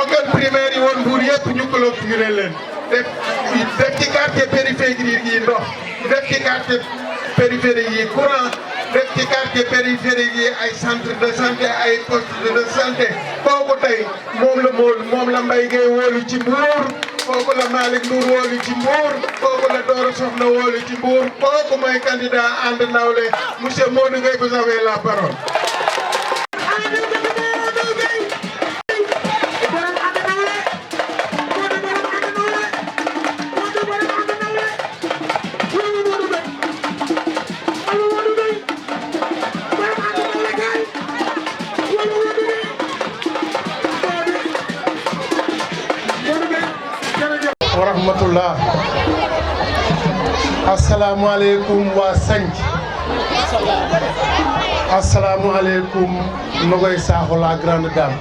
école primaire yi woon Mbour yëpp ñu clôturé leen def ci quartier périphérique yi ndox def ci quartier périphérique yi courant def ci quartier périphérique yi ay centre de santé ay poste de santé kooku tey moom la Mbaye Gueye wóolu ci Mbour kooku la Malick Ndour wóolu ci Mbour kooku la Doro Soxna wóolu ci Mbour kooku mooy candidat ànd nawle monsieur Modou Gueye vous avez la parole. wa rahmatullah asalaamaaleykum waa Sanc asalaamaaleykum Nogay Sakho la grande dame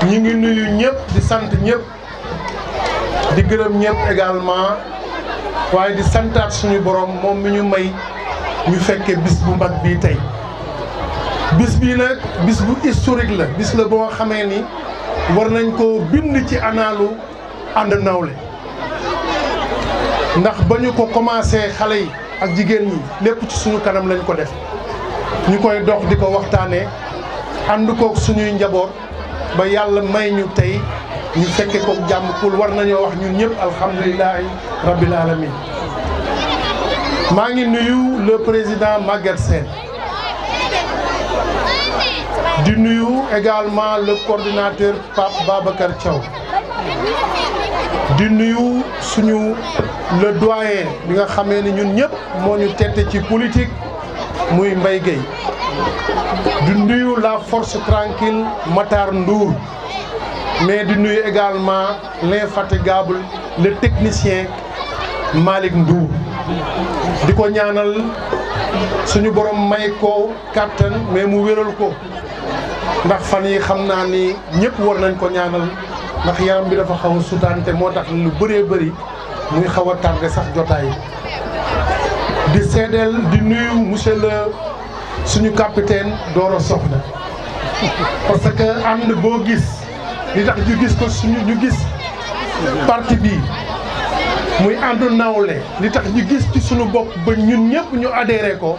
ñu ngi nuyu ñëpp di sant ñëpp di gërëm ñëpp également waaye di santaat suñu borom moom mi ñu may ñu fekke bis bu mag bii tey bis bii nag bis bu historique la bis la boo xamee ni war nañ ko bind ci anaalu ànd nawle ndax ba ñu ko commencé xale yi ak jigéen ñi lépp ci suñu kanam lañ ko def ñu koy dox di ko waxtaanee ànd kook suñuy njaboot ba yàlla may ñu tey ñu fekke ko jàmm pour war nañoo wax ñun ñëpp alhamdulilahi rabbil alamin maa ngi nuyu le président Maguette Sène di nuyu également le coordinateur Pape Babacar Thiaw di nuyu suñu le doyen bi nga xamee ni ñun ñëpp moo ñu tette ci politique muy Mbaye Gueye di nuyu la force tranquille Matar Ndour mais di nuyu également l'infatigable le technicien Malick Ndour di ko ñaanal suñu borom may ko kàttan mais mu wéral ko ndax fan yi xam naa ni ñëpp war nañ ko ñaanal ndax yaram bi dafa xaw a sutaante moo tax lu bëree bëri muy xaw a tardé sax jotaay di seedeel di nuyu monsieur le suñu capitaine Doro Soxna parce que ànd boo gis li tax ñu gis ko ñu gis parti bi muy ànd nawle li tax ñu gis ci suñu bopp ba ñun ñëpp ñu adhéré ko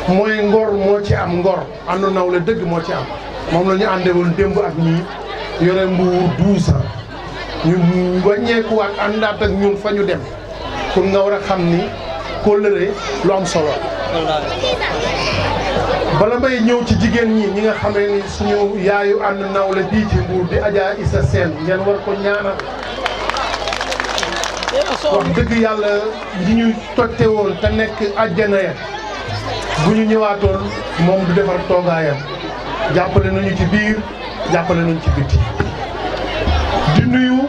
mooy ngor moo ci am ngor àndu nawle dëgg moo ci am moom la ñu àndee woon démb ak ñii yore Mbour 12 ans ñu wàññeekuwaat àndaat ak ñun fa ñu dem pour nga war a xam ni kóllëre lu am solo bala may ñëw ci jigéen ñi nga xamee ni suñu yaayu ànd nawle bii ci Mbour di Adja Issa Sène ngeen war ko ñaanal wax dëgg yàlla ñi ñu tojte woon te nekk àjjana ya bu ñu ñëwaatoon moom du defar toogaayam jàppale nañu ci biir jàppale nañu ci biti di nuyu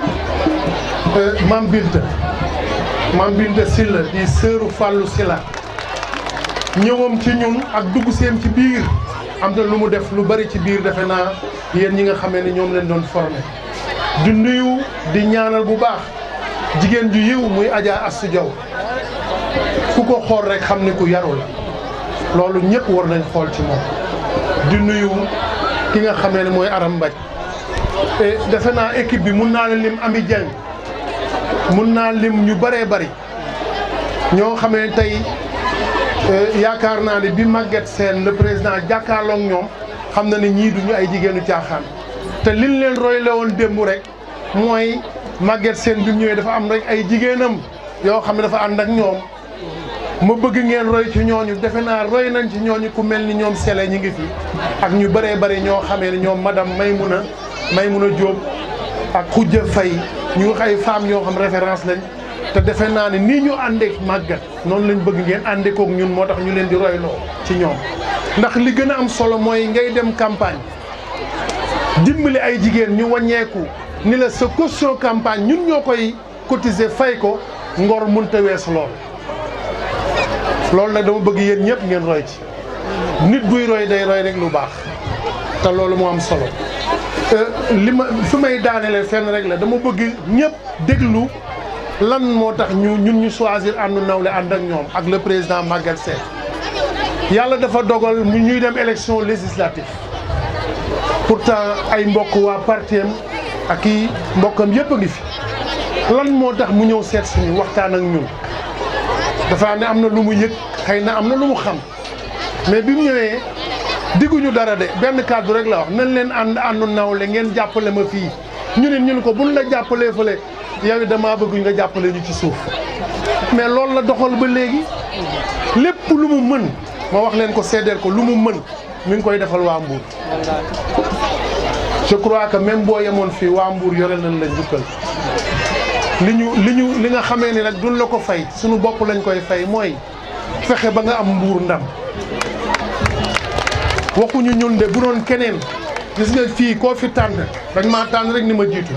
Mam Binta Silla di sëru Fallou Silla ñëwam ci ñun ak dugg seem ci biir am na lu mu def lu bari ci biir defe naa yéen ñi nga xamee ni ñoom leen doon formé di nuyu di ñaanal bu baax jigéen ju yiw muy Adja Astou Diaw ku ko xool rek xam ni ku yaru la loolu ñëpp war nañ xool ci moom di nuyu ki nga xamee ne mooy Aram Mbaj te defe naa équipe bi mun naa la lim Ami Dieng mun naa lim ñu bëree bëri ñoo xamee tey yaakaar naa ne bi Maguette Sène le président jàkkaarloog ñoom xam na ne ñii duñu ay jigéenu caaxaan te liñ leen roy la woon démb rek mooy Maguette Sène bi mu ñëwee dafa am rek ay jigéenam yoo xam ne dafa ànd ak ñoom ma bëgg ngeen roy ci ñooñu defe naa roy nañ ci ñooñu ku mel ni ñoom Sele ñi ngi fi ak ñu bëree bëri ñoo xamee ne ñoom madame Maymouna Diop ak Khoudia Faye ñu wax ay femmes yoo xam référence lañ te defe naa ne nii ñu àndeek Maguette noonu lañ bëgg ngeen àndekook ñun moo tax ñu leen di royloo ci ñoom ndax li gën a am solo mooy ngay dem campagne dimbali ay jigéen ñu wàññeeku ni la sa caution campagne ñun ñoo koy cotiser fay ko ngor mënta weesu loolu nag dama bëgg yéen ñëpp ngeen roy ci nit buy roy day roy rek lu baax te loolu moo am solo fi may daanelee fenn rek la dama bëgg ñëpp déglu lan moo tax ñun ñu choisir àndu nawle ànd ak ñoom ak le président Maguette Sène yàlla dafa dogal mu ñuy dem élection législative pourtant ay mbokk waa parti am ak i mbokkam yëpp a ngi fi lan moo tax mu ñëw seet suñu waxtaan ak ñun dafa ne am na lu mu yëg xëy na am na lu mu xam mais bi mu ñëwee digguñu dara de benn kàddu rek la wax nañ leen àndu nawle ngeen jàppale ma fii ñun ko buñ la jàppalee fële yow damaa bëgg nga jàppale ñu ci suuf mais loolu la doxal ba léegi lépp lu mu mën ma wax leen ko seddeel ko lu mu mën mi ngi koy defal waa Mbour je crois que même boo yemoon fii waa Mbour yorel nañ la njukkal li nga xamee ni nag duñ la ko fay suñu bopp lañ koy fay mooy fexe ba nga am Mbour ndam waxuñu ñun de bu doon keneen gis nga fii koo fi tànn dañ maa tànn rek ni ma jiitu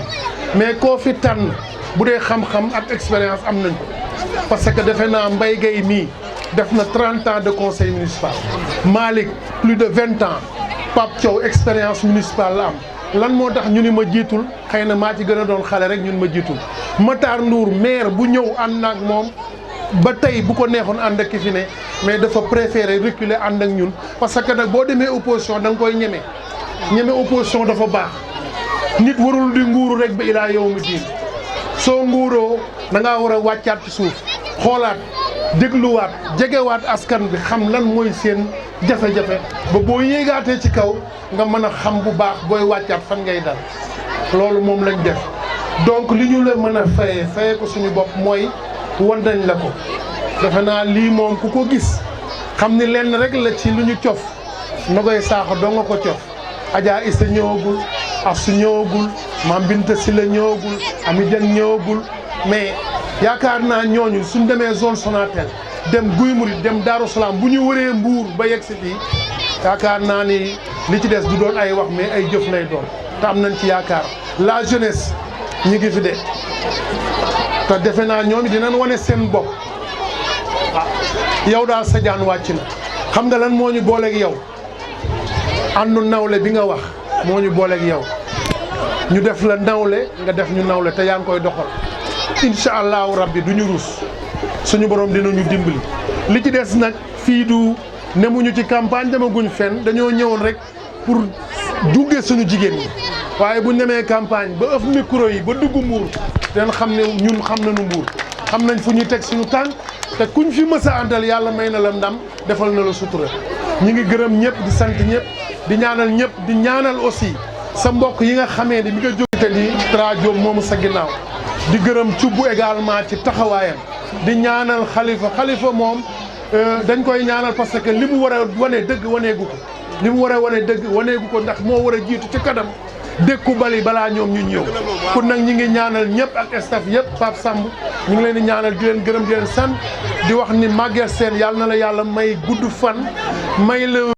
mais koo fi tànn bu dee xam-xam ak expérience am nañ ko parce que defe naa Mbaye Gueye mii def na 30 ans de conseil municipal Malick plus de 20 ans Pape Thiaw expérience municipale la am lan moo tax ñu ni ma jiitul xëy na maa ci gën a doon xale rek ñun ma jiitul Matar Ndour maire bu ñëw ànd ak moom ba tey bu ko neexoon ànd ak ki fi ne mais dafa préféré reculer ànd ak ñun parce que nag boo demee opposition da nga koy ñeme opposition dafa baax nit warul di nguuru rek ba ilaa yow mi diin soo nguuroo da ngaa war a wàccaat ci suuf xoolaat dégluwaat jegewaat askan bi xam lan mooy seen jafe-jafe ba boo yéegaatee ci kaw nga mën a xam bu baax booy wàccaat fan ngay dal loolu moom lañ def donc li ñu la mën a fayee ko suñu bopp mooy wan nañ la ko defe naa lii moom ku ko gis xam ni lenn rek la ci lu ñu cof Nogoy Sakho doo nga ko cof Adja Issa ñëwagul Astou ñëwagul Mame Binta Sylla ñëwagul Ami Dieng ñëwagul mais yaakaar naa ñooñu suñ demee zone Sonatel dem Guy Mouride dem Darou Salaam bu ñu wëree Mbour ba yegg si fii yaakaar naa ni li ci des du doon ay wax mais ay jëf lay doon te am nañ ci yaakaar la jeunesse ñi ngi fi de te defe naa ñoom dinañ wane seen bopp yow daal sa jaan wàcc na xam nga lan moo ñu booleeg yow àndu nawle bi nga wax moo ñu booleeg yow ñu def la nawle nga def ñu nawle te yaa ngi koy doxal incha allahu rabbi du ñu rus suñu borom dinañu dimbali. li ci des nag fii du nemuñu ci campagne demaguñ fenn dañoo ñëwoon rek pour dugge suñu jigéen ñi waaye bu ñu demee campagne ba ëf micro yi ba dugg Mbour den xam ne ñun xam nañu Mbour xam nañ fu ñuy teg suñu tànk te kuñ fi mës a àndal yàlla may na la ndam defal na la sutura ñi ngi gërëm ñëpp di sant ñëpp di ñaanal ñëpp di ñaanal aussi sa mbokk yi nga xamee ni mi nga jógte ni Tra moomu sa ginnaaw di gërëm cubbu également ci taxawaayam di ñaanal xalifa moom dañ koy ñaanal parce que li mu war a wane dëgg waneegu ko li mu war a wane dëgg waneegu ko ndax moo war a jiitu ci kanam dékku bali balaa ñoom ñu ñëw kon nag ñi ngi ñaanal ñëpp ak staff yëpp Pape Samb ñu ngi leen di ñaanal di leen gërëm di leen sant di wax ni Maguette Sène yàlla na la yàlla may gudd fan may la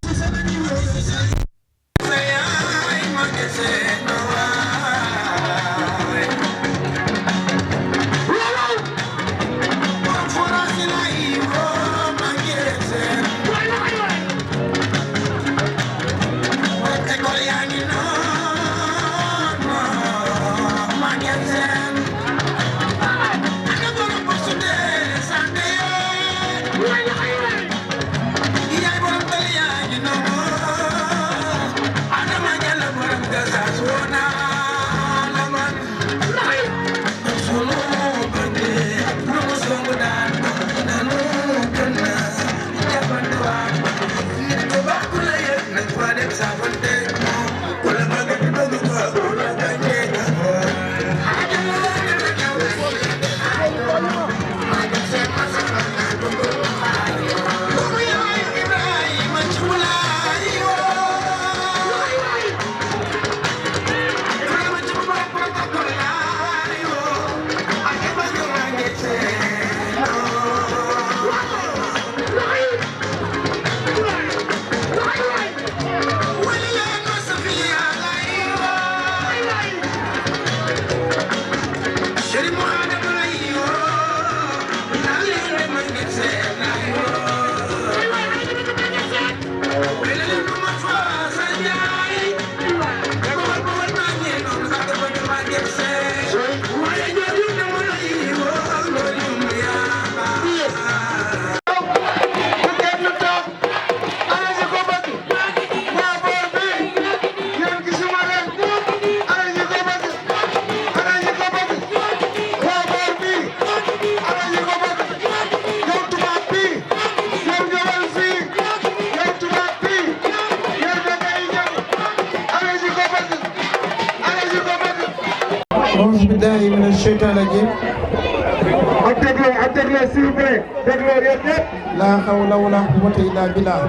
la hawla wala quwwata illa billah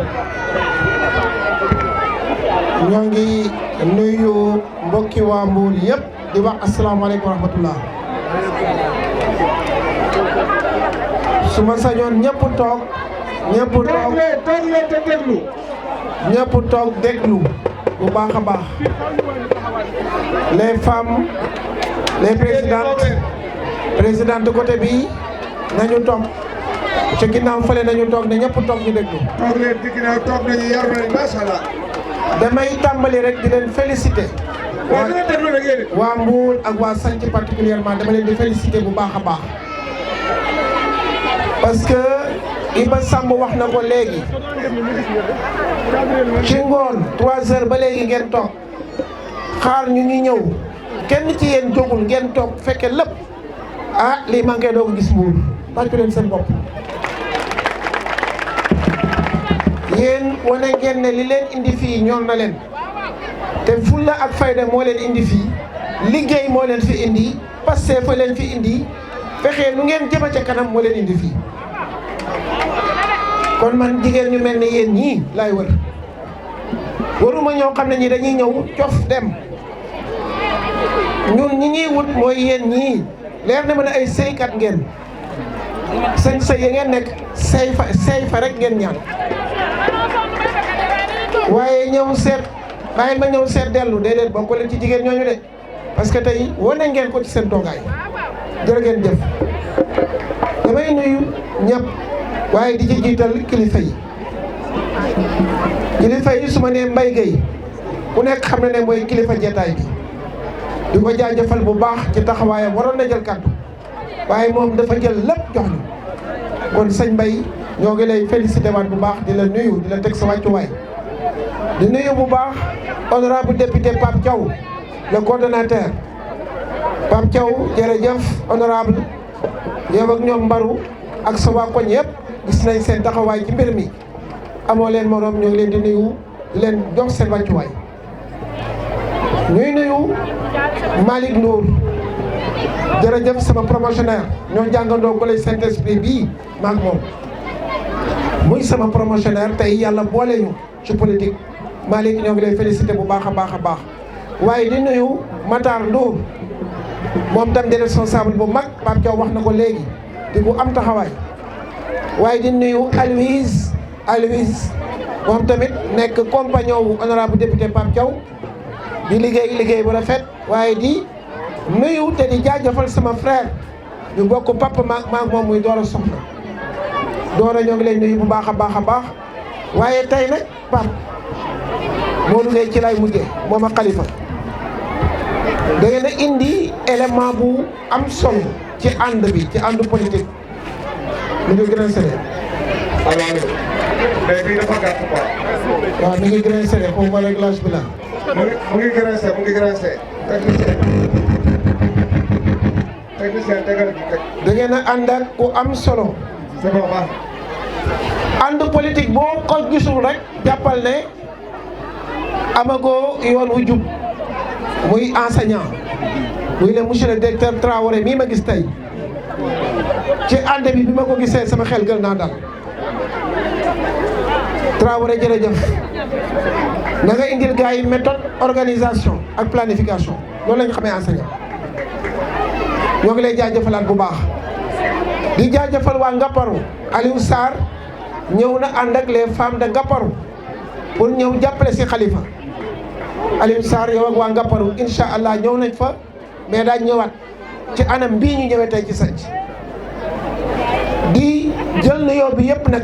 ñoo ngi nuyu mbokki waa Mbour yëpp di wax asalaamaaleykum wa rahmatullah su ma sañoon ñëpp toog déglu bu baax a baax les femmes les présidentes côté bi nañu toog ci ginnaaw fële nañu toog ne ñëpp toog ñu déglu. toog leen ci ginnaaw toog nañu yaru nañu macha allah. damay tàmbali rek di leen féliciter. waa Mbour ak waa Santhie particulièrement dama leen di féliciter bu baax a baax. parce que Iba Samb wax na ko léegi ci ngoon 3 heures ba léegi ngeen toog xaar ñu ñëw kenn ci yéen jógul ngeen toog fekke lépp ah lii maa ngi koy doog a gis Mbour tàccu leen seen bopp. yéen wane ngeen ne li leen indi fii ñor na leen te fulla ak fayda moo leen indi fii liggéey moo leen fi indi Pastef fa leen fi indi fexe nu ngeen jëma ca kanam moo leen indi fii kon man jigéen ñu mel ne yéen ñii laay wër waruma ñoo xam ne ñi dañuy ñëw cof dem ñun ñi ñuy wut mooy yéen ñii leer na ma ne ay sëykat ngeen sëñ sëy ya ngeen nekk sëy fa rek ngeen ñaan waaye ñëw seet bàyyi ma ñëw seet dellu déedéet bokk leen ci jigéen ñooñu de parce que tey wane ngeen ko ci seen toogaay jërë ngeen jëf damay nuyu ñëpp waaye di ci jiital kilifa yi su ma nee Mbaye Gueye ku nekk xam na ne mooy kilifa jeetaay bi di ko jaajëfal bu baax ci taxawaayam waroon na jël kàddu waaye moom dafa jël lépp jox ñu kon sëñ Mbaye ñoo ngi lay félicité waat bu baax di la nuyu di la teg sa wàccuwaay di nuyu bu baax honorable député Pape Thiaw le coordonnateur Pape Thiaw jërëjëf honorable yow ak ñoom Mbaru ak sa waa koñ yëpp gis nañ seen taxawaay ci mbir mi amoo leen morom ñoo ngi leen di nuyu di leen jox seen wàccuwaay ñuy nuyu Malick Ndour jërëjëf sama promotionnaire ñoo jàngandoo collège Saint-Esprit bii maak moom muy sama promotionnaire tey yàlla boole ñu ci politique Malick ñoo ngi lay félicité bu baax a baax a baax waaye di nuyu Matar Ndour moom tam di responsable bu mag Pape Thiaw wax na ko léegi di bu am taxawaay waaye di nuyu Aloïse moom tamit nekk compagnon wu honorable député Pape Thiaw di liggéey bu rafet waaye di nuyu te di jaajëfal sama frère ñu bokk papa maak moom muy Dora Soxna Dora ñoo ngi lay nuyu bu baax a baax a baax waaye tey nag Pape Modou Gueye ci lay mujjee moom ak Khalifa da ngeen a indi élément bu am solo ci ànd bi ci àndu politique mi ngi gën a sëre mais bii dafa gàtt quoi. waaw mi ngi gën a sëre xaw ma réglage bi la mu ngi graissé mu ngi graissé. technicien tegal bi teg. da ngeen a ànd ak ku am solo. c'est bon baax. ànd politique boo ko gisul rek jàppal ne amagoo yoon wu jub muy enseignant muy le monsieur le directeur Traoré mii ma gis tey ci ànd bi ma ko gisee sama xel gën naa dal Traoré jërëjëf na nga indil gars yi méthode organisation ak planification loolu la ñu xamee enseignant ñoo ngi lay jaajëfalaat bu baax di jaajëfal waa Ngaparou Aliou Sarr ñëw na ànd ak les femmes de Ngaparou pour ñëw jàppale si Khalifa Aliou Sarr yow ak waa Ngaparou incha allah ñëw nañ fa mais daañ ñëwaat ci anam bii ñu ñëwee tey ci sanc di jël nuyoo bi yëpp nag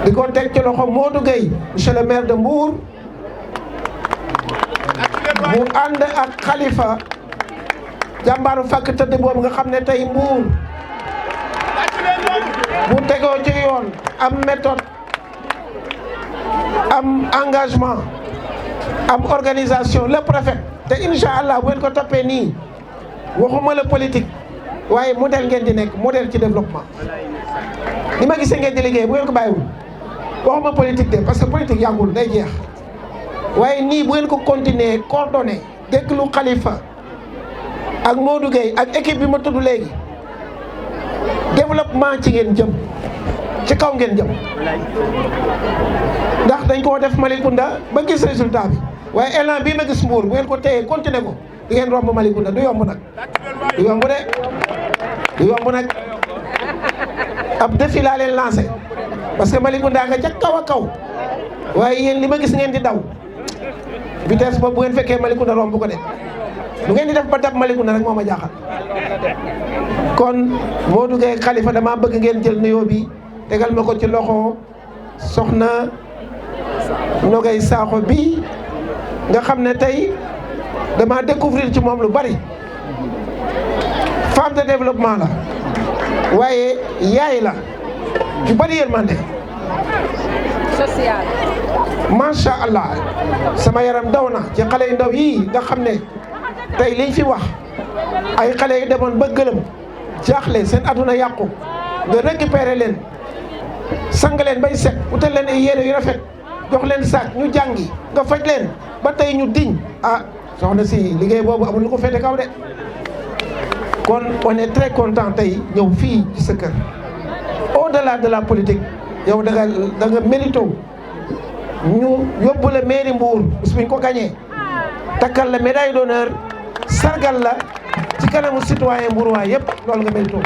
di ko teg ci loxo Modou Gueye monsieur le maire de Mbour mu ànd ak Khalifa jàmbaaru fàkk tëdd boobu nga xam ne tey Mbour bu tegoo ci yoon am méthode am engagement am organisation lépp rafet te incha allah bu ngeen ko toppee nii waxuma la politique waaye modèle ngeen di nekk modèle ci développement ni ma gisee ngeen di liggéey bu ngeen ko bàyyiwul waxuma politique de parce que politique yàggul day jeex waaye nii bu ngeen ko continuer coordonné déglu Khalifa ak Modou Gueye ak équipe bi ma tudd léegi développement ci ngeen jëm ci kaw ngeen jëm ndax dañ koo def Malicounda ba gis résultat bi waaye élan bii ma gis Mbour bu ngeen ko téyee continuer ko di ngeen romb Malicounda du yomb nag du yomb de du yomb nag ab défi laa leen lancé parce que Malicounda nga ca kaw a kaw waaye yéen li ma gis ngeen di daw vitesse boobu bu ngeen fekkee Malicounda romb ko de lu ngeen di def ba dab Malicounda rek moo ma jaaxal kon Modou Gueye Khalifa dama bëgg ngeen jël nuyoo bi tegal ma ko ci loxo soxna Nogay Sakho bi nga xam ne tey dama découvrir ci moom lu bari femme de développement la waaye yaay la ju bari yërmande social macha allah sama yaram daw na ci xale yu ndaw yii nga xam ne tey liñ fi wax ay xale yu demoon ba gëlëm jaaxle seen aduna yàqu nga récupérer leen sang leen bay set utal leen ay yére yu rafet jox leen saak ñu jàngi nga faj leen ba tey ñu diñ ah soxna si liggéey boobu amul lu ko féete kaw de kon on est très content tey ñëw fii ci sa kër au-delà de la politique yow da nga mérito ñu yóbbu la mairie Mbour bis buñ ko gagné takkal la médaille d'honneur sargal la ci kanamu citoyen mbuurwaay yëpp loolu nga mérito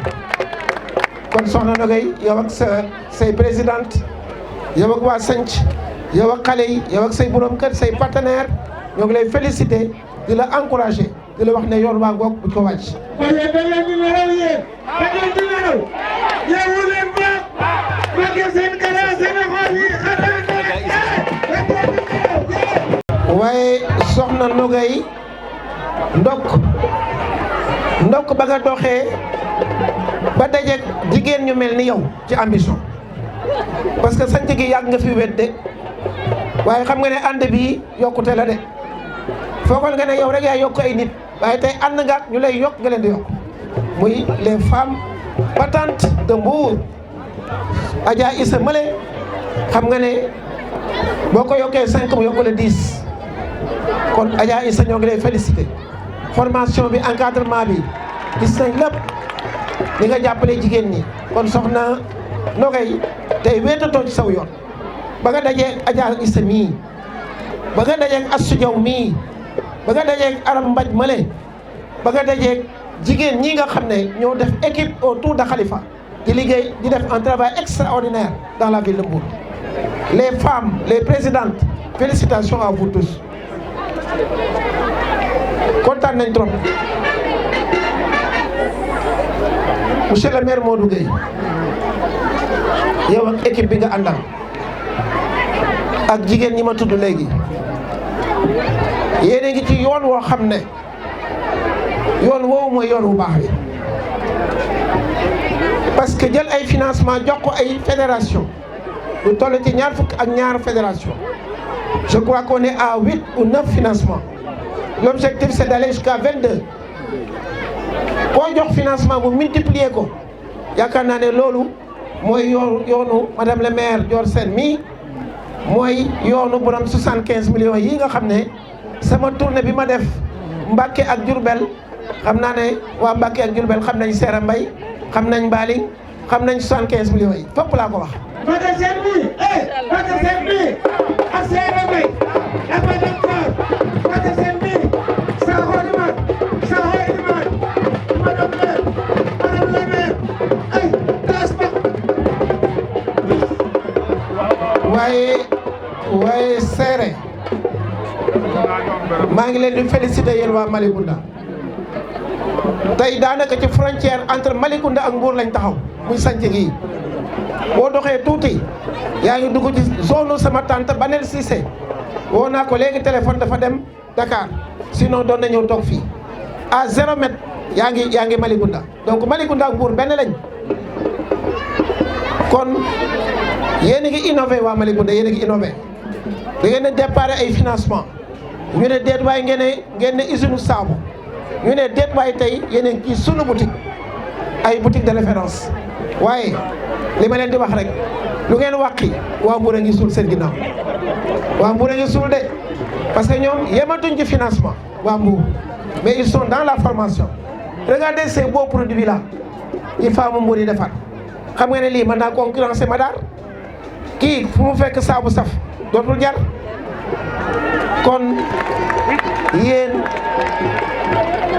kon soxna Nogay yow ak say présidente yow ak waa sanc yow ak xale yi yow ak say borom kër say partenaire ñoo ngi lay féliciter di la encourager di la wax ne yoon waa ngoog buñ ko wàcc. waaye soxna Nogay ndokk ba nga doxee ba dajeeg jigéen ñu mel ni yow ci ambition parce que sanc gi yàgg nga fi wedde waaye xam nga ne ànd bi yokkute la de foogoon nga ne yow rek yaa yokk ay nit waaye tey ànd nga ñu lay yokk nga leen di yokk muy les femmes battantes de Mbour Adja Issa Male xam nga ne boo ko yokkee 5 mu yokk la 10 kon Adja Issa ñoo ngi lay félicité formation bi encadrement bi gis nañ lépp li nga jàppale jigéen ñi kon soxna Nogay tey wéetatoo ci saw yoon ba nga dajee Adja Issa mii ba nga dajee Astou Diaw mii ba nga dajee Aram Mbaj Male ba nga dajee jigéen ñi nga xam ne ñoo def équipe autour de Khalifa di liggéey di def un travail extraordinaire dans la ville de Mbour. Les femmes, les présidentes, félicitations à vous tous. Kontaan nañ trop. Monsieur le maire Modou Gueye yow ak équipe bi nga àndal ak jigéen ñi ma tudd léegi yéen a ngi ci yoon woo xam ne yoon woowu mooy yoon wu baax bi parce que jël ay financement jox ko ay fédération lu toll ci ñaar fukk ak ñaar fédération je crois qu'on est à 8 ou 9 financements l'objectif c'est d'aller jusqu'à 22 koo jox financement bu multiplier ko yaakaar naa ne loolu mooy yoonu madame le maire Dior Sène mii mooy yoonu borom 75 millions yi nga xam ne sama tournée bi ma def Mbacké ak Diourbel xam naa ne waa Mbacké ak Diourbel xam nañ Seera Mbay xam nañ Mbaling xam nañ 75 millions yi fépp laa ko wax. Mbacké Sène bi Mbacké Sène bi ak Seera Mbay ak madame Fall Mbacké Sène bi Sakho Iman madame le maire ay transport. waaye Seere maa ngi leen di féliciter yéen waa Malicounda tey daanaka ci frontière entre Malicounda ak Mbour lañ taxaw muy sanc gi boo doxee tuuti yaa ngi dugg ci zone sama tante Banel Cissé woo naa ko léegi téléphone dafa dem Dakar sinon doon na ñëw toog fii à 0 mètre yaa ngi Malicounda donc Malicounda ak Mbour benn lañ kon yéen a ngi innové waa Malicounda yéen a ngi innové da ngeen a déparé ay financement ñu ne déet waay ngeen ne usine saabu ñu ne déet waay tey yéen a ngi sunu boutique ay boutique de référence waaye li ma leen di wax rek lu ngeen wàqi waa Mbour a ngi suul seen ginnaaw waa Mbour a ngi suul de parce que ñoom yematuñ ci financement waa Mbour mais ils sont dans la formation regardez ces beaux produits là yi faamu Mbour yi defar xam nga ne lii mën naa concurrencer Madar kii fu mu fekk saabu saf dootul jar kon yéen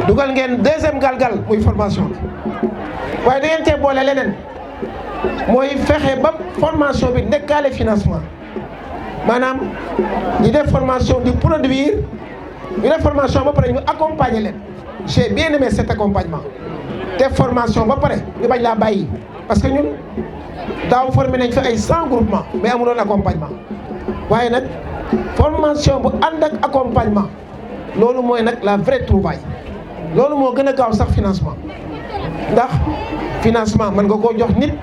dugal ngeen deuxième galgal muy formation bi waaye da ngeen cee boole leneen mooy fexe ba formation bi nekkaale financement maanaam ñi def formation di produire ñu def formation ba pare ñu accompagner leen j'ai bien aimé cet accompagnement def formation ba pare ñu bañ laa bàyyi parce que ñun daaw formé nañ fi ay 100 groupement mais amuloon accompagnement waaye nag formation bu ànd ak accompagnement loolu mooy nag la vraie trouvaille loolu moo gën a gaaw sax financement ndax financement mën nga koo jox nit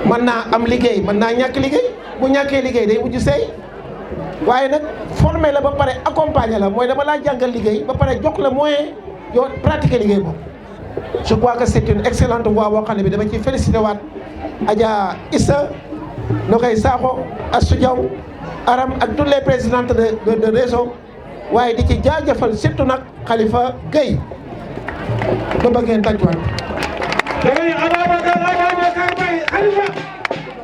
mën naa am liggéey mën naa ñàkk liggéey bu ñàkkee liggéey day mujj seey waaye nag formé la ba pare accompagner la mooy dama laa jàngal liggéey ba pare jox la moyen yoo pratiquer liggéey boobu je crois que c'est une excellente voie boo xam ne bi dama ciy félicité waat Adja Issa Nogay Sakho Astou Diaw Aram ak toutes les présidentes de réseau waaye di ci jaajëfal surtout nag Khalifa Gueye ba bëgg ngeen tàccuwaat. dangay Ababacar Mbaye Khalifa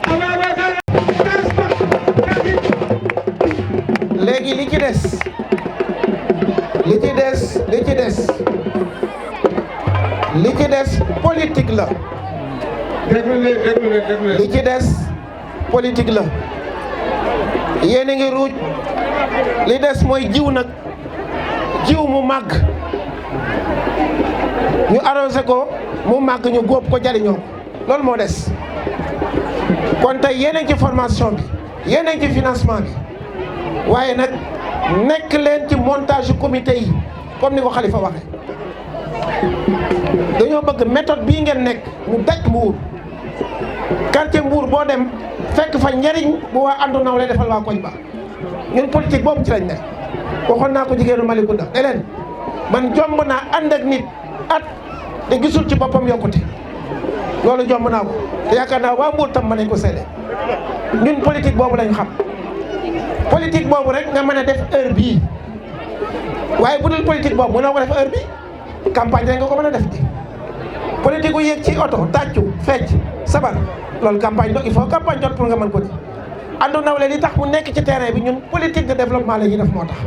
Ababacar léegi li ci des politique la. déglu leen. li ci des politique la yéen a ngi ruuj li des mooy jiw nag jiw mu màgg ñu arrosé ko mu màgg ñu góob ko jariñoo loolu moo des kon tey yéen a ngi ci formation bi yéen a ngi ci financement bi waaye nag nekk leen ci montage comité yi comme ni ko Khalifa waxe dañoo bëgg méthode bii ngeen nekk mu daj Mbour quartier Mbour boo dem fekk fa njariñ bu waa àndu naw lay defal waa koñ ba ñun politique boobu ci lañ ne waxoon naa ko jigéenu Malicounda ne leen man jomb naa ànd ak nit at te gisul ci boppam yokkute loolu jomb naa ko te yaakaar naa waa Mbour tam mën nañ ko seede ñun politique boobu lañ xam politique boobu rek nga mën a def heure bii waaye bu dul politique boobu mënoo ko def heure bii campagne rek nga ko mën a def ji politique gu yéeg ci oto tàccu fecc sabar loolu campagne do il faut campagne jot pour nga mën ko di àndu nawle li tax mu nekk ci terrain bi ñun politique de développement la ñuy def moo tax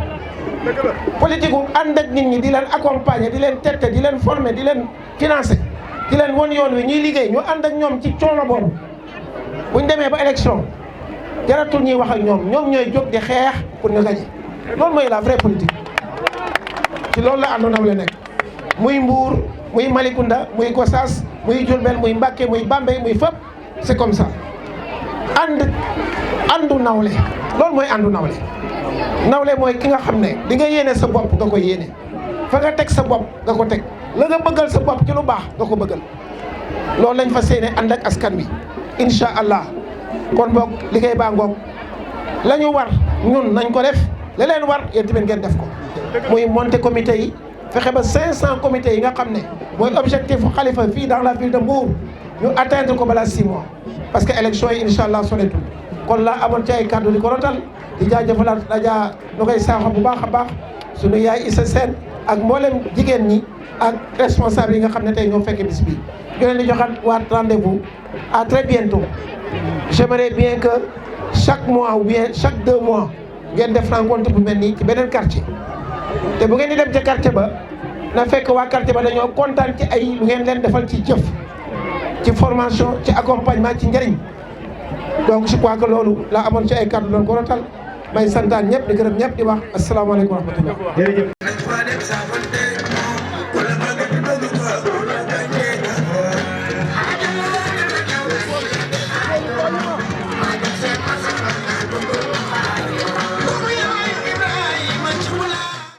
politique gu ànd ak nit ñi di leen accompagner di leen tette di leen former di leen financer di leen won yoon wi ñuy liggéey ñu ànd ak ñoom ci coono boobu buñ demee ba élection jaratul ñuy wax ak ñoom ñooy jóg di xeex pour ñu gagner loolu mooy la vraie politique ci loolu la àndu nawle nekk muy Mbour muy Malicounda muy Gossas muy Diourbel muy Mbacké muy Bambey muy fépp c'est comme ça àndu nawle loolu mooy àndu nawle nawle mooy ki nga xam ne di nga yéene sa bopp nga ko yéene fa nga teg sa bopp nga ko teg la nga bëggal sa bopp ci lu baax nga ko bëggal loolu lañ fa séene ànd ak askan wi incha allah kon boog liggéey baa ngoog la ñu war ñun nañ ko def la leen war yéen tamit ngeen def ko muy monter comité yi fexe ba 500 comités yi nga xam ne mooy objectif Khalifa fii dans la ville de Mbour ñu atteindre ko balaa 6 mois parce que élection yi incha allah soreetul kon laa amoon ci ay kàddu di ko rotal di jaajëfalaat Adja Nogay Sakho bu baax a baax sunu yaay Issa Sène ak mboolem jigéen ñi ak responsable yi nga xam ne tey ñoo fekkee bis bi ñu leen di joxaat waat rendez-vous à très bientôt. J'aimerais bien que chaque mois ou bien chaque 2 mois ngeen def rencontre bu mel nii ci beneen quartier te bu ngeen di dem ca quartier ba na fekk waa quartier ba dañoo kontaan ci ay lu ngeen leen defal ci jëf ci formation ci accompagnement ci njëriñ donc je crois que loolu laa amoon ci ay kàddu doon ko rotal may santaan ñëpp di gërëm ñëpp di wax asalaamaaleykum wa rahmatullah.